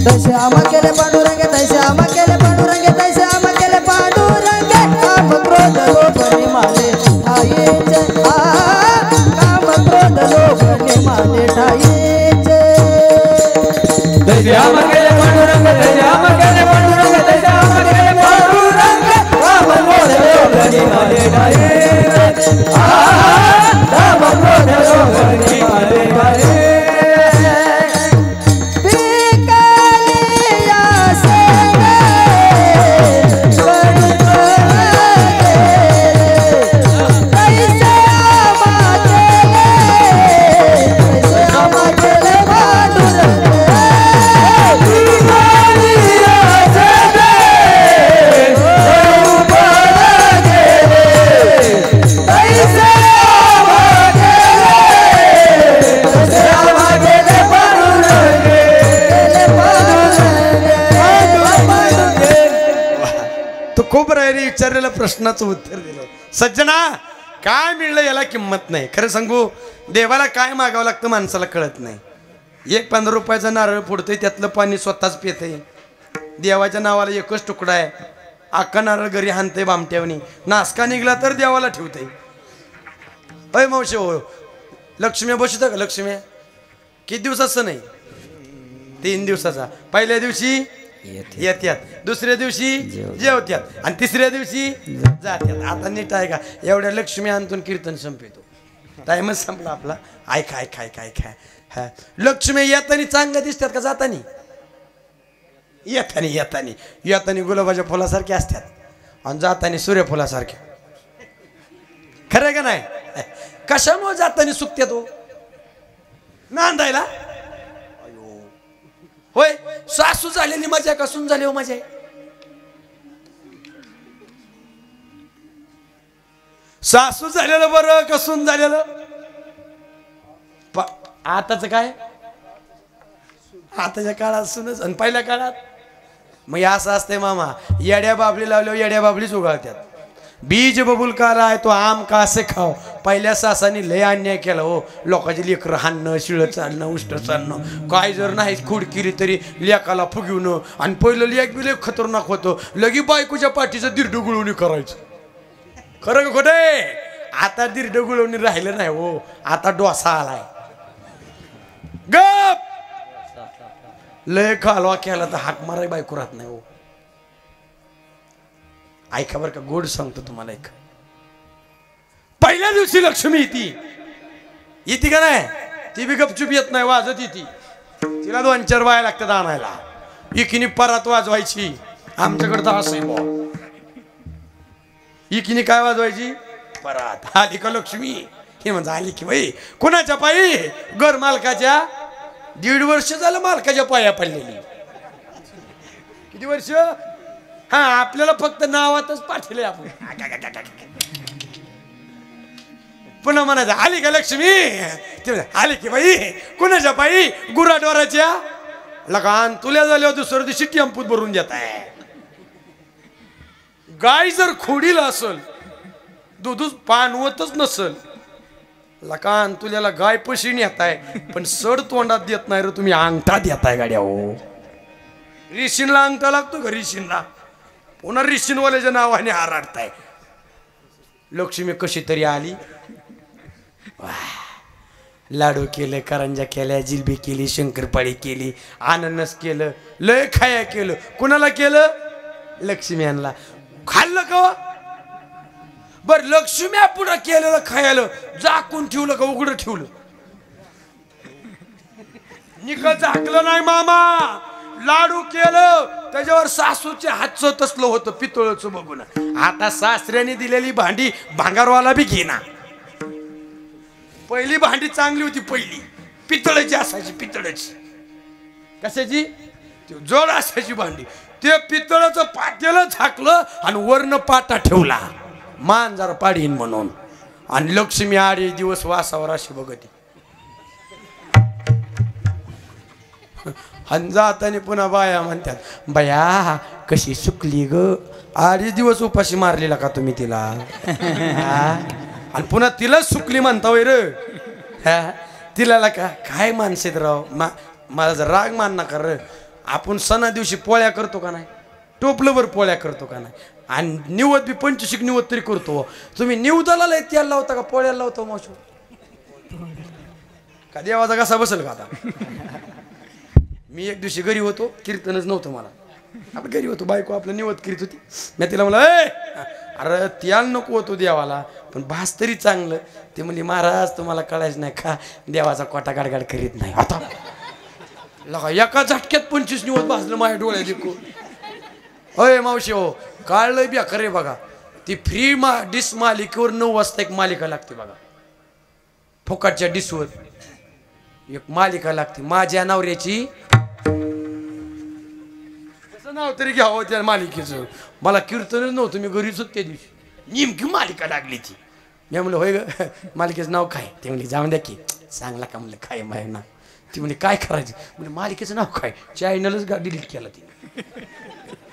श्याम केले पांडुरंग तै श्याम केले पांडुरंग तै श्याम केले पांडुरंग काम क्रोध लोभ निमाले ठाईचे काम क्रोध लोभ निमाले ठाईचे तै श्याम केले पांडुरंग तै श्याम केले पांडुरंग तै श्याम केले पांडुरंग काम क्रोध लोभ निमाले ठाईचे काम क्रोध लोभ निमाले ठाईचे खोबरायने विचारलेल्या प्रश्नाचं उत्तर दिलं. सज्जना काय मिळलं याला किंमत नाही. खरं सांगू देवाला काय मागावं लागतं माणसाला कळत नाही. 15 रुपयाचा नारळ फोडतोय त्यातलं पाणी स्वतःच पितंय. देवाच्या नावाला एकच तुकडा आहे. अख्खा नारळ घरी हाणतंय बामट्यावनी. नासका निघला तर देवाला ठेवतंय. अय मावशी हो लक्ष्मी बसतं का? लक्ष्मी किती दिवसाचं नाही 3 दिवसाचा. पहिल्या दिवशी येत्यात, दुसऱ्या दिवशी जेवत्यात आणि तिसऱ्या दिवशी जात्यात. आता नीट आहे का? एवढ्या लक्ष्मी आणतून कीर्तन संपतो. टाइमच संपला आपला. ऐका ऐका ऐका ऐका हा लक्ष्मी येतानी चांगल्या दिसतात का जातानी? येतानी येतानी येतानी गुलाबाच्या फुलासारखे असतात आणि जातानी सूर्यफुलासारखे. खरं का नाही? कशामुळे जातानी सुकत्यात हो? नांदायला होय. सासू झालेली मजा का सून झाली हो मजा? सासू झालेलं बरं का सून झालेलं? आताच काय आताच्या काळात सूनच आणि पहिल्या काळात मग असं असते मामा. येड्या बाबली लावल्यावर येड्या बाबलीच उगाळतात. बीज बबुल काला आहे तो आम का असे खाव. पहिल्या सासानी लय अन्याय केला हो. लोकांची लेकरं हाणणं, शिळं चालणं, उष्ट चालणं. काय जर नाही खूड केली तरी लेकाला फुगवणं. आणि पहिलं लेक बी लेक खतरनाक होतं. लगी बायकोच्या पाठीचं दिरड गुळवणी करायचं. खरं का खोटे? आता दिरड गुळवणी राहिलं नाही हो. आता डोसा आलाय. गप लय खालवा केला तर हाक माराय बायको राहत नाही हो. ऐका बरं का गोड सांगतो तुम्हाला. एक पहिल्या दिवशी लक्ष्मी येते का नाही? ती बी गपचूप येत नाही, वाजत येते. तिला 2-4 बाया लागतात आणायला. इकिनी परात वाजवायची. आमच्याकडे तर असं आहे. इकिनी काय वाजवायची? परात. आली का लक्ष्मी? हे म्हणजे आली की बाई. कोणाच्या पायी? घर मालकाच्या. 1.5 वर्ष झालं मालकाच्या पाया पडलेली. किती वर्ष? हा आपल्याला फक्त नावातच पाठवले आपण. पुन्हा म्हणायचं आली का लक्ष्मी? आली की बाई. कुणाच्या पायी? गुराढोराच्या. लगान तुल्या झाल्यावर दुसऱ्या दिवशी टेम्पूत भरून देत आहे. गाय जर खोडीला असल दूधच पानवतच नसल लकान तुल्याला गाय पशी नेत आहे पण सड तोंडात देत नाही रे तुम्ही. अंगठा देताय गाड्या हो. रिशीनला अंगठा लागतो का? रिशीनला पुन्हा रिशीनवाल्याच्या नावाने आराडताय. लक्ष्मी कशी तरी आली. लाडू केले, करंजा केल्या, जिलबी केली, शंकरपाळी केली, अननस केलं, लय खाया केलं. कुणाला केलं? लक्ष्मी आणला. खाल्लं का? बर लक्ष्म्या पुढं केलेलं खायला झाकून ठेवलं का उघडं ठेवलं? निकल झाकलं नाही मामा. लाडू केलं त्याच्यावर सासूचे हातचं तसलं होतं पितळचं बघून. आता सासऱ्याने दिलेली भांडी भांगारवाला बी घेना. पहिली भांडी चांगली होती. पहिली पितळाची असायची. पितळाची कशाची? जोड असायची भांडी. ते पितळाचं पातेलं झाकलं आणि वर्ण पाटा ठेवला मान जरा पाडीन म्हणून. आणि लक्ष्मी 8 दिवस वासावर अशी बघती. जातानी पुन्हा बाया म्हणतात बाया कशी सुकली ग? 8 दिवस उपाशी मारलेला का तुम्ही तिला? आणि पुन्हा तिला सुकली म्हणता वैर. तिला का काय माणसेत राव. मला जर राग मान नका र. आपण सणा दिवशी पोळ्या करतो का नाही? टोपलंभर पोळ्या करतो का नाही? आणि निवत बी 25 निवत तरी करतो. तुम्ही निवदाला त्याला लावता का पोळ्याला लावता मावशी? का देवाचा कसा बसेल का आता? मी एक दिवशी घरी होतो, कीर्तनच नव्हतं मला. आपण घरी होतो, बायको आपलं निवत करीत होती. मी तिला म्हणलं, ए अरे त्याला नको होतो देवाला, पण भास तरी चांगलं. ते म्हणली महाराज तुम्हाला कळायचं नाही का, देवाचा कोटा गाडगाड करीत नाही. आता लगा एका झटक्यात 25 निवत भाजलं माझ्या डोळ्यात देखू. अय मावशी हो, काढलंय बी खरे बघा. ती फ्री डिश मालिकेवर 9 वाजता एक मालिका लागते बघा. फुकटच्या डिशवर एक मालिका लागते, माझ्या नवऱ्याची. कसं नाव तरी घ्यावं त्या मालिकेचं. मला कीर्तनच नव्हतं, मी घरीच होत त्या दिवशी. नेमकी मालिका लागली ती. मी म्हणलं होय ग, मालिकेचं नाव काय? ते म्हणले जाऊन द्या की. सांगला का म्हणलं काय माझं नाव? ती म्हणजे काय करायचं? म्हणजे मालिकेचं नाव काय? चॅनलच डिलीट केला तिने.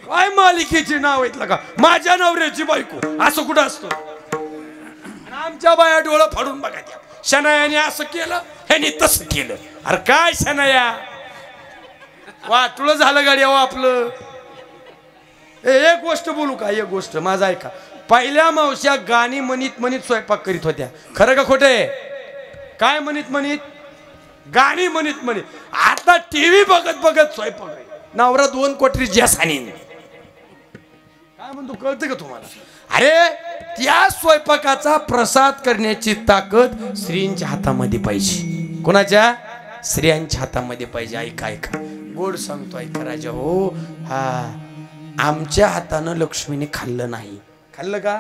काय मालिकेचे नाव येतलं का? माझ्या नवऱ्याची बायको. असं कुठं असतं? आमच्या बाया डोळं फाडून बघा त्या. शनायाने असं केलं, ह्याने तसं केलं. अरे काय शनाया, वाटलं झालं गाडी हो आपलं. एक गोष्ट बोलू का? एक गोष्ट माझा ऐका. पहिल्या मावश्या गाणी म्हणीत म्हणीत स्वयंपाक करीत होत्या. खरं का खोटे? काय म्हणीत म्हणीत? गाणी म्हणीत म्हणीत. आता टीव्ही बघत बघत स्वयंपाक. नवरा 2 कोटरी जॅसानी. काय म्हणतो कळतं का तुम्हाला? अरे त्या स्वयंपाकाचा प्रसाद करण्याची ताकद स्त्रियांच्या हातामध्ये पाहिजे. कोणाच्या? स्त्रियांच्या हातामध्ये पाहिजे. ऐका ऐका, गोड सांगतो ऐका राजा हो. हा, आमच्या हातानं लक्ष्मीने खाल्लं नाही. खाल्लं का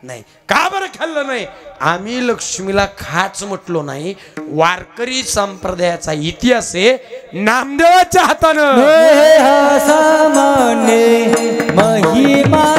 नाही? का बरं खाल्लं नाही? आम्ही लक्ष्मीला खाच म्हटलो नाही. वारकरी संप्रदायाचा इतिहास आहे नामदेवाच्या हातानं. महिमा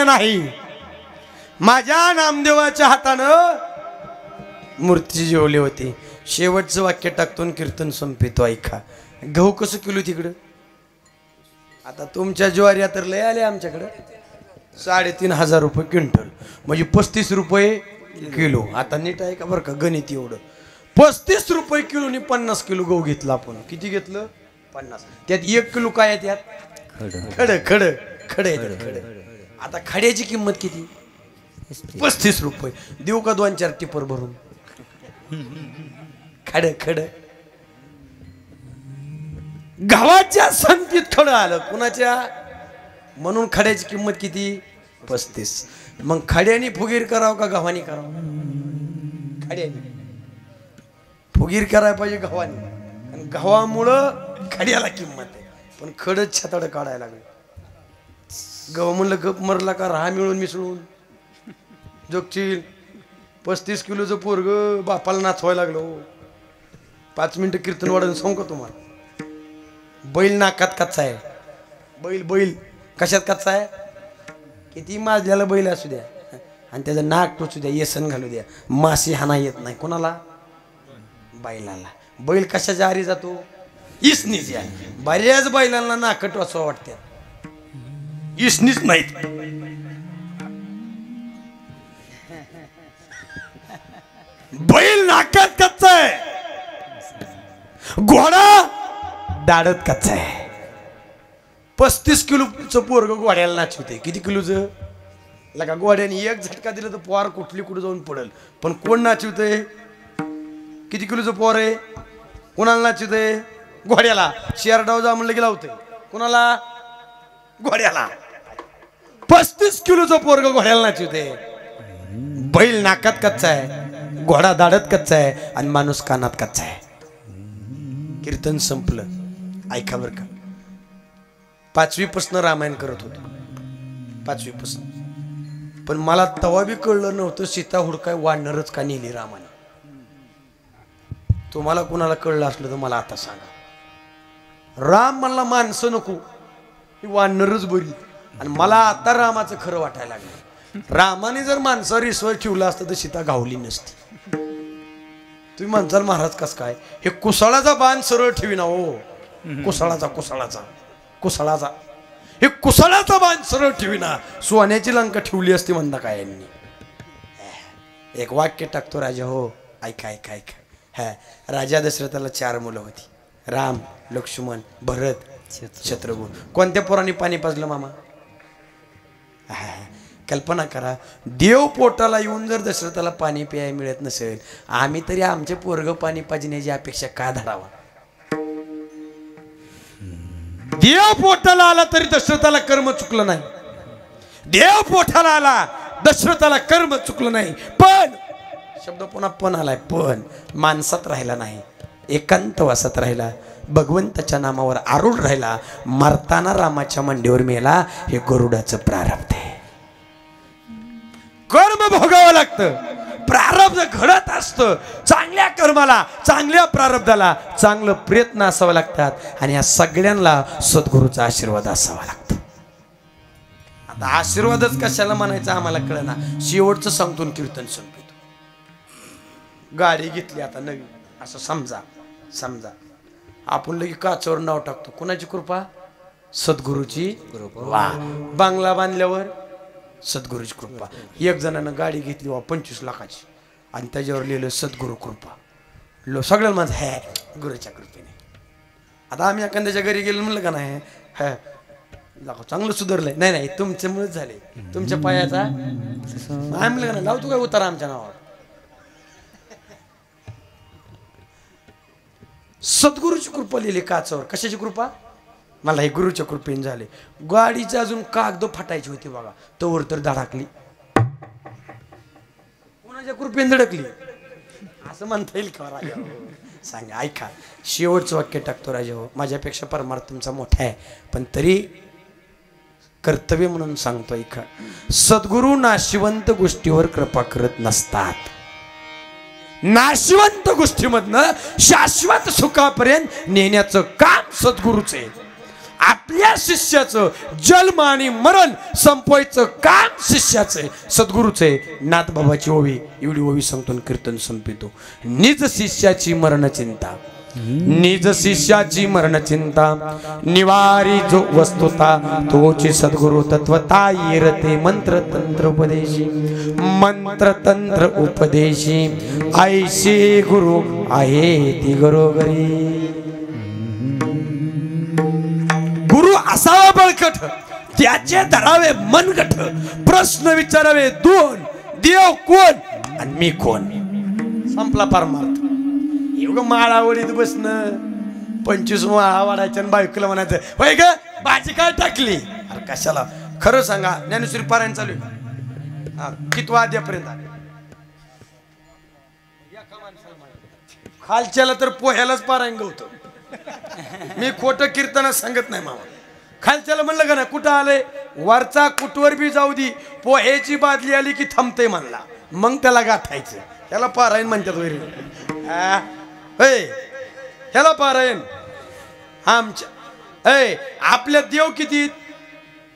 नाही. माझ्या नामदेवाच्या हातानं मूर्ती जेवली होती. शेवटचं वाक्य टाकतो कीर्तन संपितो. ऐका, गहू कसं किलो तिकडं? आता तुमच्या ज्वारी तर लय आले आमच्याकडं 3,500 रुपये क्विंटल, म्हणजे 35 रुपये किलो. आता नीट आहे का बरं का गणित एवढं. 35 रुपये किलोनी 50 किलो गहू घेतला आपण. किती घेतलं? 50. त्यात 1 किलो काय आहे? त्यात खड खड खड खड. आता खड्याची किंमत किती? 35 रुपये. देऊ का 2-4 टिपर भरून? खड गावाच्या संगतीत खड आलं कुणाच्या, म्हणून खड्याची किंमत किती? 35. मग खड्याने फुगीर करावं का गव्हाणी करावं? खड्याने फुगीर करायला पाहिजे गव्हाणी, आणि गव्हामुळं खड्याला किंमत आहे. पण खडच छताड काढायला लागले. गव्हा म्हणलं गप मरला का राहा मिळून मिसळून जोगचील. 35 किलोचं पोरग बापाला नाचवायला लागलो. 5 मिनिटं कीर्तन वाढून सांगू का तुम्हाला? बैल नाकात कच्चा आहे. बैल कशात कच्चा आहे? किती माजल्याला बैल असू द्या आणि त्याचं नाक टोचू द्या, येसन घालू द्या, माशी हाना येत नाही कोणाला? बैलाला. बैल कशाच्या आरी जातो? इसनीच. या बऱ्याच बैलांना नाक टोचवा वाटते, इसनीच नाहीत. बैल नाकात कच्चा आहे, घोडा दाढत कच्चा आहे. 35 किलोचं पोरग घोड्याला नाचवते. किती किलोचं? लगा घोड्याने एक झटका दिला तर पोर कुठली कुठे जाऊन पडल. पण कोण नाचवतंय? किती किलोचं पोर आहे? कोणाला नाचवतंय? घोड्याला. शेअर डाव जा म्हणलं की लावतंय कोणाला? घोड्याला. 35 किलोचं पोरग घोड्याला नाचवते. बैल नाकात कच्चा आहे, घोडा दाढत कच्चा आहे, आणि माणूस कानात कच्चा आहे. कीर्तन संपलं. ऐका बरं का, 5वी पासून रामायण करत होतो. 5वी पासून. पण मला तवा बी कळलं नव्हतं सीता हुडकाय वानरच का नेली रामाने. तुम्हाला कुणाला कळलं असलं तर मला आता सांगा. राम म्हणला माणसं नको, ही वानरच बरी. आणि मला आता रामाचं खरं वाटायला लागलं. रामाने जर माणसावर ईश्वर ठेवला असतं तर सीता गावली नसती. तुम्ही म्हणताल महाराज कस काय? हे कुसाळाचा बाण सरळ ठेवीना हो. कुसाळाचा हे कुसाळाचा बाण सरळ ठेवीना. सोन्याची लंका ठेवली असती म्हणता काय यांनी. एक वाक्य टाकतो राजा हो. ऐका. हा, राजा दशरथाला 4 मुलं होती. राम, लक्ष्मण, भरत, शत्रुघ्न. कोणत्या पोरांनी पाणी पाजलं मामा? कल्पना करा, देव पोटाला येऊन जर दशरथाला पाणी प्यायला मिळत नसेल, आम्ही तरी आमचे पोरग पाणी पाजण्याची अपेक्षा का धरावा? देव पोटाला आला तरी दशरथाला कर्म चुकलं नाही. देव पोटाला आला, दशरथाला कर्म चुकलं नाही. पण शब्द पुन्हा पण आलाय, पण माणसात राहिला नाही, एकांतवासात राहिला, भगवंताच्या नामावर आरूढ राहिला. मरताना रामाच्या मांडीवर मेला. हे गरुडाचं प्रारब्ध आहे. कर्म भोगावं लागतं, प्रारब्ध घडत असतं. चांगल्या कर्माला, चांगल्या प्रारब्धाला चांगलं प्रयत्न असावं लागतात. आणि या सगळ्यांना सद्गुरूचा आशीर्वाद असावा लागतो. आता आशीर्वादच कशाला म्हणायचं आम्हाला कळना. शेवटचं सांगतो कीर्तन संपतो. गाडी घेतली आता नवीन, असं समजा आपण लगे काचावर नाव टाकतो. कुणाची कृपा? सद्गुरूची कृपा. बांगला बांधल्यावर सद्गुरूची कृपा. एक जणानं गाडी घेतली 25 लाखाची आणि त्याच्यावर लिहिलं सद्गुरू कृपा. सगळ्यांना माझं है गुरुच्या कृपेने. आता आम्ही एखाद्याच्या घरी गेलो म्हणलं का नाही, हा चांगलं सुधारलंय. नाही तुमच्यामुळेच झाले, तुमच्या पायाचा. आम्ही म्हणलं का नाही, लावतो काय उतारा आमच्या नावावर. सद्गुरूची कृपा लिहिली काचावर. कशाची कृपा? मला हे गुरुच्या कृपेने झाले. गाडीची अजून कागद फाटायची होती बघा, तोवर तर धडकली. कोणाच्या कृपेने धडकली असं म्हणता येईल का राजा? सांगा. ऐका, शेवटचं वाक्य टाकतो राजा हो. माझ्यापेक्षा परमार्थ तुमचा मोठा आहे, पण तरी कर्तव्य म्हणून सांगतो. ऐका, सद्गुरू नाशिवंत गोष्टीवर कृपा करत नसतात. नाशिवंत गोष्टीमधनं शाश्वत सुखापर्यंत नेण्याचं काम सद्गुरूचे. आपल्या शिष्याचं जन्म आणि मरण संपवायचं काम शिष्याचे, सद्गुरूचे. नाथ बाबाची ओवी, एवढी ओवी सांगतो कीर्तन संपितो. निज शिष्याची मरण चिंता, निज शिष्याची मरण चिंता, निवारी जो वस्तुता तोची सद्गुरु तत्वता येरते. मंत्र तंत्र उपदेशी, मंत्र तंत्र उपदेशी, ऐशी गुरु आहे ती घरोघरी. गुरु असावा बळकट, त्याचे धरावे मनगट, प्रश्न विचारावे दोन, देव कोण आणि मी कोण. संपला परमार्थ. एवढं माळावडीत बसणं, 25 माळा वाढायच्या आणि बायकोला म्हणायचं होय ग भाजी काय टाकली. अरे कशाला, खरं सांगा. ज्ञानेश्वरी पारायण चालू आहे का? कितवा अध्यापर्यंत आले? खालच्याला तर पोह्यालाच पारायण गवतो. मी खोटं कीर्तन सांगत नाही मामा. खालच्याला म्हणलं का ना कुठं आलंय, वरचा कुठवर बी जाऊ दी, पोह्याची बादली आली की थांबते म्हणला, मग त्याला गाठायचं. त्याला पारायण म्हणतात वैरी. ह्याला पारायण. आमच्या आपल्या देव किती?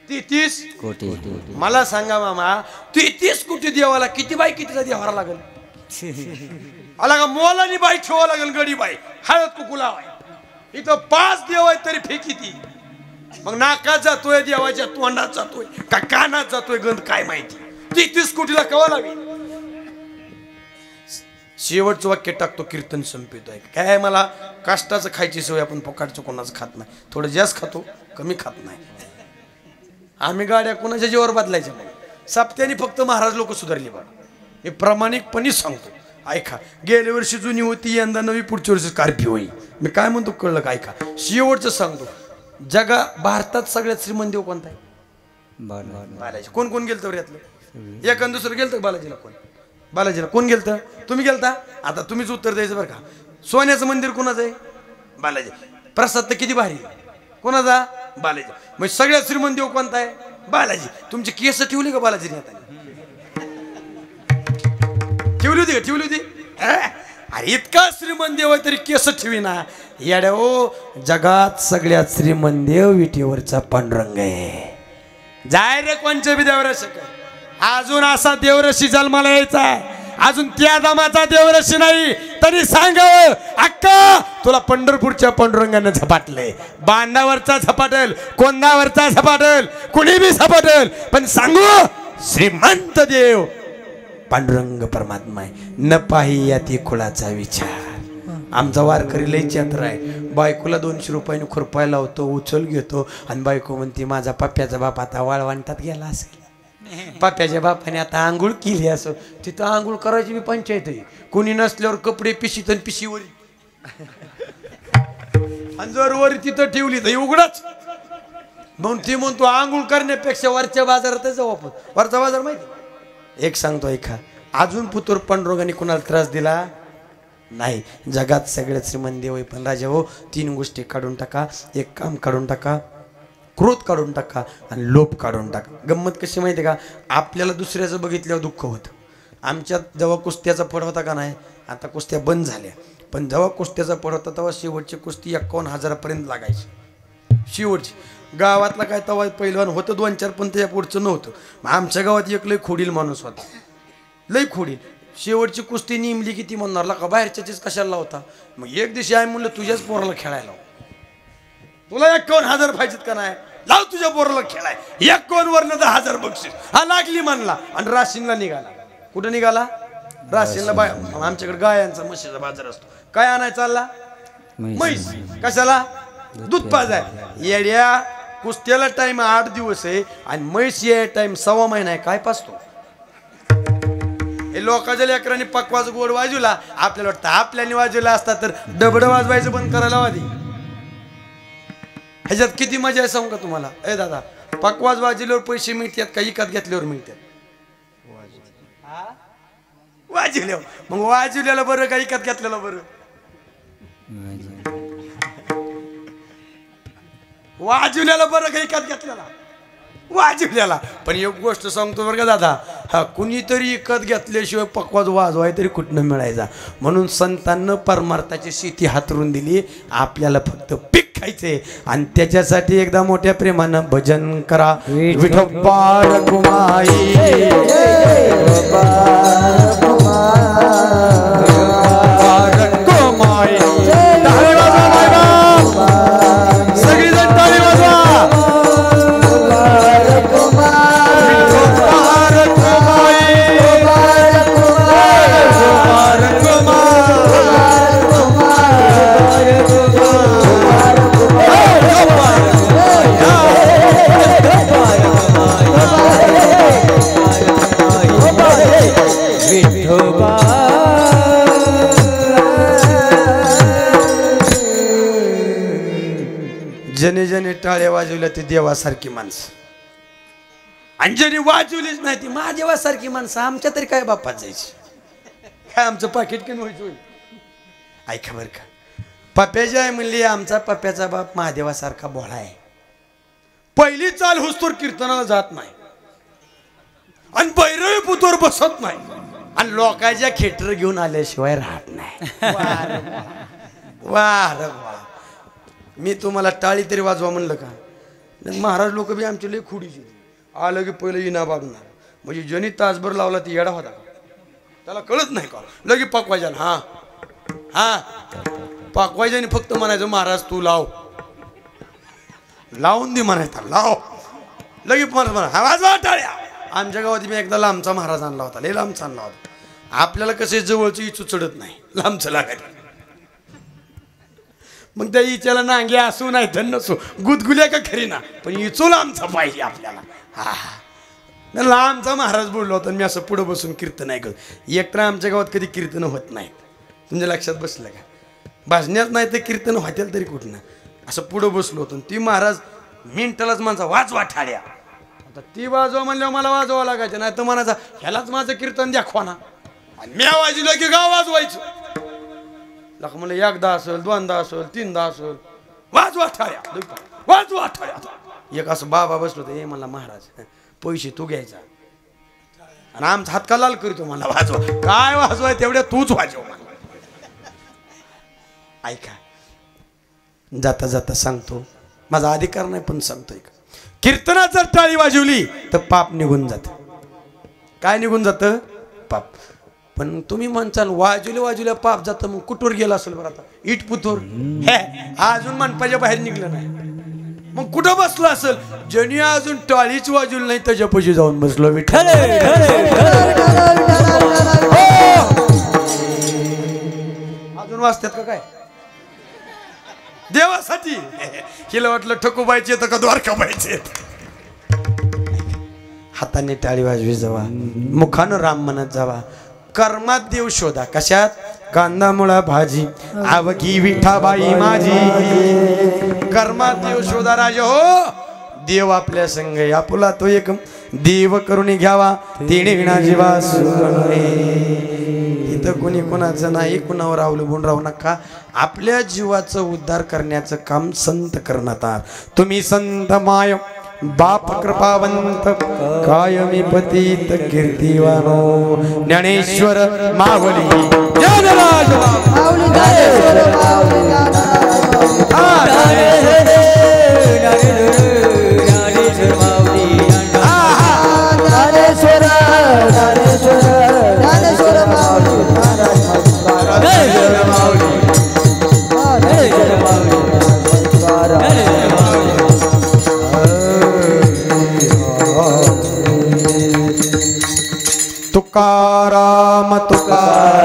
33 कोटी. मला सांगा मामा, 33 कोटी देवाला किती बाई कितीचा देवारा लागल? आला का मोलानी बाई ठेवा लागल, गडी बाई हळद कुकू लावाय. इथं 5 देव आहेत तरी फे किती. मग नाकात जातोय देवाच्या, तोंडात जातोय का कानात जातोय गंध काय माहिती. 33 कोटीला कवा लावी. शेवटचं वाक्य टाकतो कीर्तन संपित आहे. काय मला कष्टाचं खायची सवय, आपण फुकाटचं कोणाचं खात नाही. थोडं जास्त खातो, कमी खात नाही. आम्ही गाड्या कोणाच्या जीवावर बदलायच्या मग. सप्त्याने फक्त महाराज लोक सुधारली बघा. हे प्रामाणिकपणे सांगतो. ऐका, गेल्या वर्षी जुनी होती, यंदा नवी, पुढच्या वर्षी स्कॉर्पिओ होईल. मी काय म्हणतो कळलं का? ऐका, शेवटचं सांगतो. भारतात सगळ्यात श्रीमंत देव कोणता आहे? बालाजी. कोण कोण गेलतं बरं यातलं? एक आणि दुसरं गेलतं बालाजीला. कोण? बालाजीला. कोण गेलतं? तुम्ही गेलता. आता तुम्हीच उत्तर द्यायचं बरं का. सोन्याचं मंदिर कोणाचं आहे? बालाजी. प्रसाद तर किती भारी, कोणाचा? बालाजी. मग सगळ्यात श्रीमंत देव कोणता आहे? बालाजी. तुमची केस ठेवली का बालाजीने? आता ठेवली होती का? ठेवली होती. अरे इतका श्रीमंत देव आहे तरी केस ठेवी ना. येड्या हो, जगात सगळ्यात श्रीमंत देव विटेवरचा पांडुरंग आहे. जाय रे कोणच्या बी देवरशी. अजून असा देवरशी जन्माला यायचा आहे, अजून त्या दामाचा देवरशी नाही तरी सांगावं अक्का तुला पंढरपूरच्या पांडुरंगानं झपाटलंय. बांधावरचा झपाटल, कोंदावरचा झपाटल, कुणी बी झपाटल, पण सांगू श्रीमंत देव पांडुरंग परमात्मा आहे. न पाही याती कुळाचा विचार. आमचा वारकरी लय चंद्र आहे. बायकोला 200 रुपयाने खुरपाय लावतो, उचल घेतो आणि बायको म्हणते माझा पप्प्याचा बाप आता वाळवंटात गेला असेल. पप्प्याच्या बापाने आता आंघोळ केली असं. तिथं आंघोळ करायची बी पंचायत आहे. कोणी नसल्यावर कपडे पिशीत आणि पिशीवर आणि जर वर तिथं ठेवली तर उघडच. म्हणून ती म्हणतो आंघोळ करण्यापेक्षा वरच्या बाजारातच जाऊ आपण. वरचा बाजार माहिती. एक सांगतो ऐका, अजून पुतूर पांडुरंगाने कोणाला त्रास दिला नाही. जगात सगळ्यात श्रीमंत देव आहे. पण राजा हो, 3 गोष्टी काढून टाका. एक काम काढून टाका, क्रोध काढून टाका आणि लोभ काढून टाका. गंमत कशी माहिती आहे का? आपल्याला दुसऱ्याचं बघितल्यावर दुःख होतं. आमच्यात जेव्हा कुस्त्याचा पड होता का नाही, आता कुस्त्या बंद झाल्या, पण जेव्हा कुस्त्याचा पड होता तेव्हा शेवटची कुस्ती 51,000 लागायची. शेवटची गावातला काय तेव्हा पहिलवान होतं 2-4, पण त्याच्या पुढचं नव्हतं. आमच्या गावात एक लय खोडील माणूस होता, लय खोडील. शेवटची कुस्ती निमली की ती म्हणणार का बाहेरच्याचीच कशाला लावता. मग एक दिवशी आहे म्हणलं तुझ्याच पोराला खेळायला, तुला 51,000 पाहिजेत का नाही, लाव तुझ्या पोराला खेळाय. 51 वरनं 10,000 बक्षीस. हा लागली म्हणला आणि राशीनला निघाला. कुठं निघाला? राशीनला. बाय आमच्याकडे गायांचा म्हशीचा बाजार असतो. काय आणाय चालला? म्हैस. कशाला? दूध पाजाय. येड्या कुस्त्याला टाइम 8 दिवस आहे आणि म्हैस या टाइम 1.25 महिना आहे. काय पाचतो हे लोकांच्या लेकरांनी पकवाज गोड वाजवला. आपल्याला वाटतं आपल्याने वाजवला असता तर डबड वाजवायचं बंद करायला वादी. ह्याच्यात किती मजा आहे सांगू का तुम्हाला? ए दादा, पकवाज वाजवल्यावर पैसे मिळतात का विकत घेतल्यावर मिळतात? वाजवल्यावर. मग वाजवल्याला बरं का विकत घेतलेलं बरं? वाजवल्याला बरं का विकत घेतलेला? वाजवल्याला. पण एक गोष्ट सांगतो बरं का दादा, हा कुणीतरी विकत घेतल्याशिवाय पकवाज वाजवाय तरी कुठनं मिळायचा. म्हणून संतांना परमार्थाची शेती हातरून दिली. आपल्याला फक्त पीक खायचे आणि त्याच्यासाठी एकदा मोठ्या प्रेमानं भजन करा. विठोबा रखुमाई सगळीजण टाळी वाजवा. वाजविलं ती देवासारखी माणसं आणि ज्यांनी वाजवलीच नाही ती महादेवासारखी माणसं आमच्या तरी काय बापात जायची काय आमचं पाकिट कमी व्हायचं होईल ऐका बरं का पप्प्याची आहे म्हणली आमचा पप्प्याचा बाप महादेवासारखा भोळा आहे पहिली चाल हुस्तोर कीर्तनाला जात नाही आणि बैरळी पुतोर बसत नाही आणि लोकांच्या खेटर घेऊन आल्याशिवाय राहत नाही वा मी तुम्हाला टाळी तरी वाजवा म्हणलं का महाराज लोक बी आमचे लई खुडीचे आलं की पहिलं इना बागणार म्हणजे ज्यांनी तासभर लावला ती येडा होता त्याला कळत नाही का लगे पकवायच्यान हा हा पकवायच्याने फक्त म्हणायचं महाराज तू लाव लावून दे म्हणायचा लाव लगे म्हणा हा वाजवा टाळ्या आमच्या गावात मी एकदा लांबचा महाराज आणला होता लई लांबचा आणला होता आपल्याला कसे जवळचं इचू चढत नाही लांबचं लागायचं मग त्या इच्याला नांगे असू नाही तर नसू गुदगुल्या का खरी ना पण इचू लांबचा पाहिजे आपल्याला हा लांबचा महाराज बोललो होता मी असं पुढं बसून कीर्तन ऐकत एकतर आमच्या गावात कधी कीर्तन होत नाहीत तुमच्या लक्षात बसलं का भाजण्यात नाही तर कीर्तन होतील तरी कुठं असं पुढं बसलो होतो ती महाराज मिनिटालाच माझा वाजवा ठाड्या आता ती वाजवा म्हणल्यावर मला वाजवा लागायचं नाही तर म्हणायचा ह्यालाच माझं कीर्तन दाखवा ना आणि मी वाजलं की गाव वाजवायचं लका म्हणलं एकदा असेल दोनदा असेल तीनदा असेल वाजवा ठाड्या वाजवा ठाड्या एक असं बाबा बसलो होतं हे मला महाराज पैसे तू घ्यायचा आणि आमचा हात का लाल करतो मला वाजवा काय वाजवाय तेवढ्या तूच वाजव मला ऐका जाता जाता सांगतो माझा अधिकार नाही पण सांगतो एक कीर्तनात जर टाळी वाजवली तर पाप निघून जात काय निघून जातं पाप पण तुम्ही म्हणचाल वाजवल्या पाप जातं मग कुठवर गेला असेल बरं आता इट पुतोर हे अजून मनपाच्या बाहेर निघलं नाही मग कुठं बसलो असेल ज्यांनी अजून टाळीच वाजवली नाही त्याच्यापाशी जाऊन बसलो विठ्ठल अजून वाजतात का काय देवासाठी हिला वाटलं ठकोबायचे तर का द्वारकाबायचे हाताने टाळी वाजवी जावा मुखानं राम म्हणत जावा कर्मात देव शोधा कशात कांदा मुळा भाजी आवगी विठाबाई माझी कर्मात देव शोधा राजा हो देव आपल्या संग आपुला तो एक देव करून घ्यावा तिने जीवा इथं कोणी कोणाचं नाही कुणावर अवलंबून राहू नका आपल्या जीवाचं उद्धार करण्याचं काम संत करणार तुम्ही संत माय बाप कृपावंत कायमी पतित कीर्तिवानो ज्ञानेश्वर माऊली ज्ञानराज माऊली ज्ञानेश्वर माऊली तुकाराम तुकाराम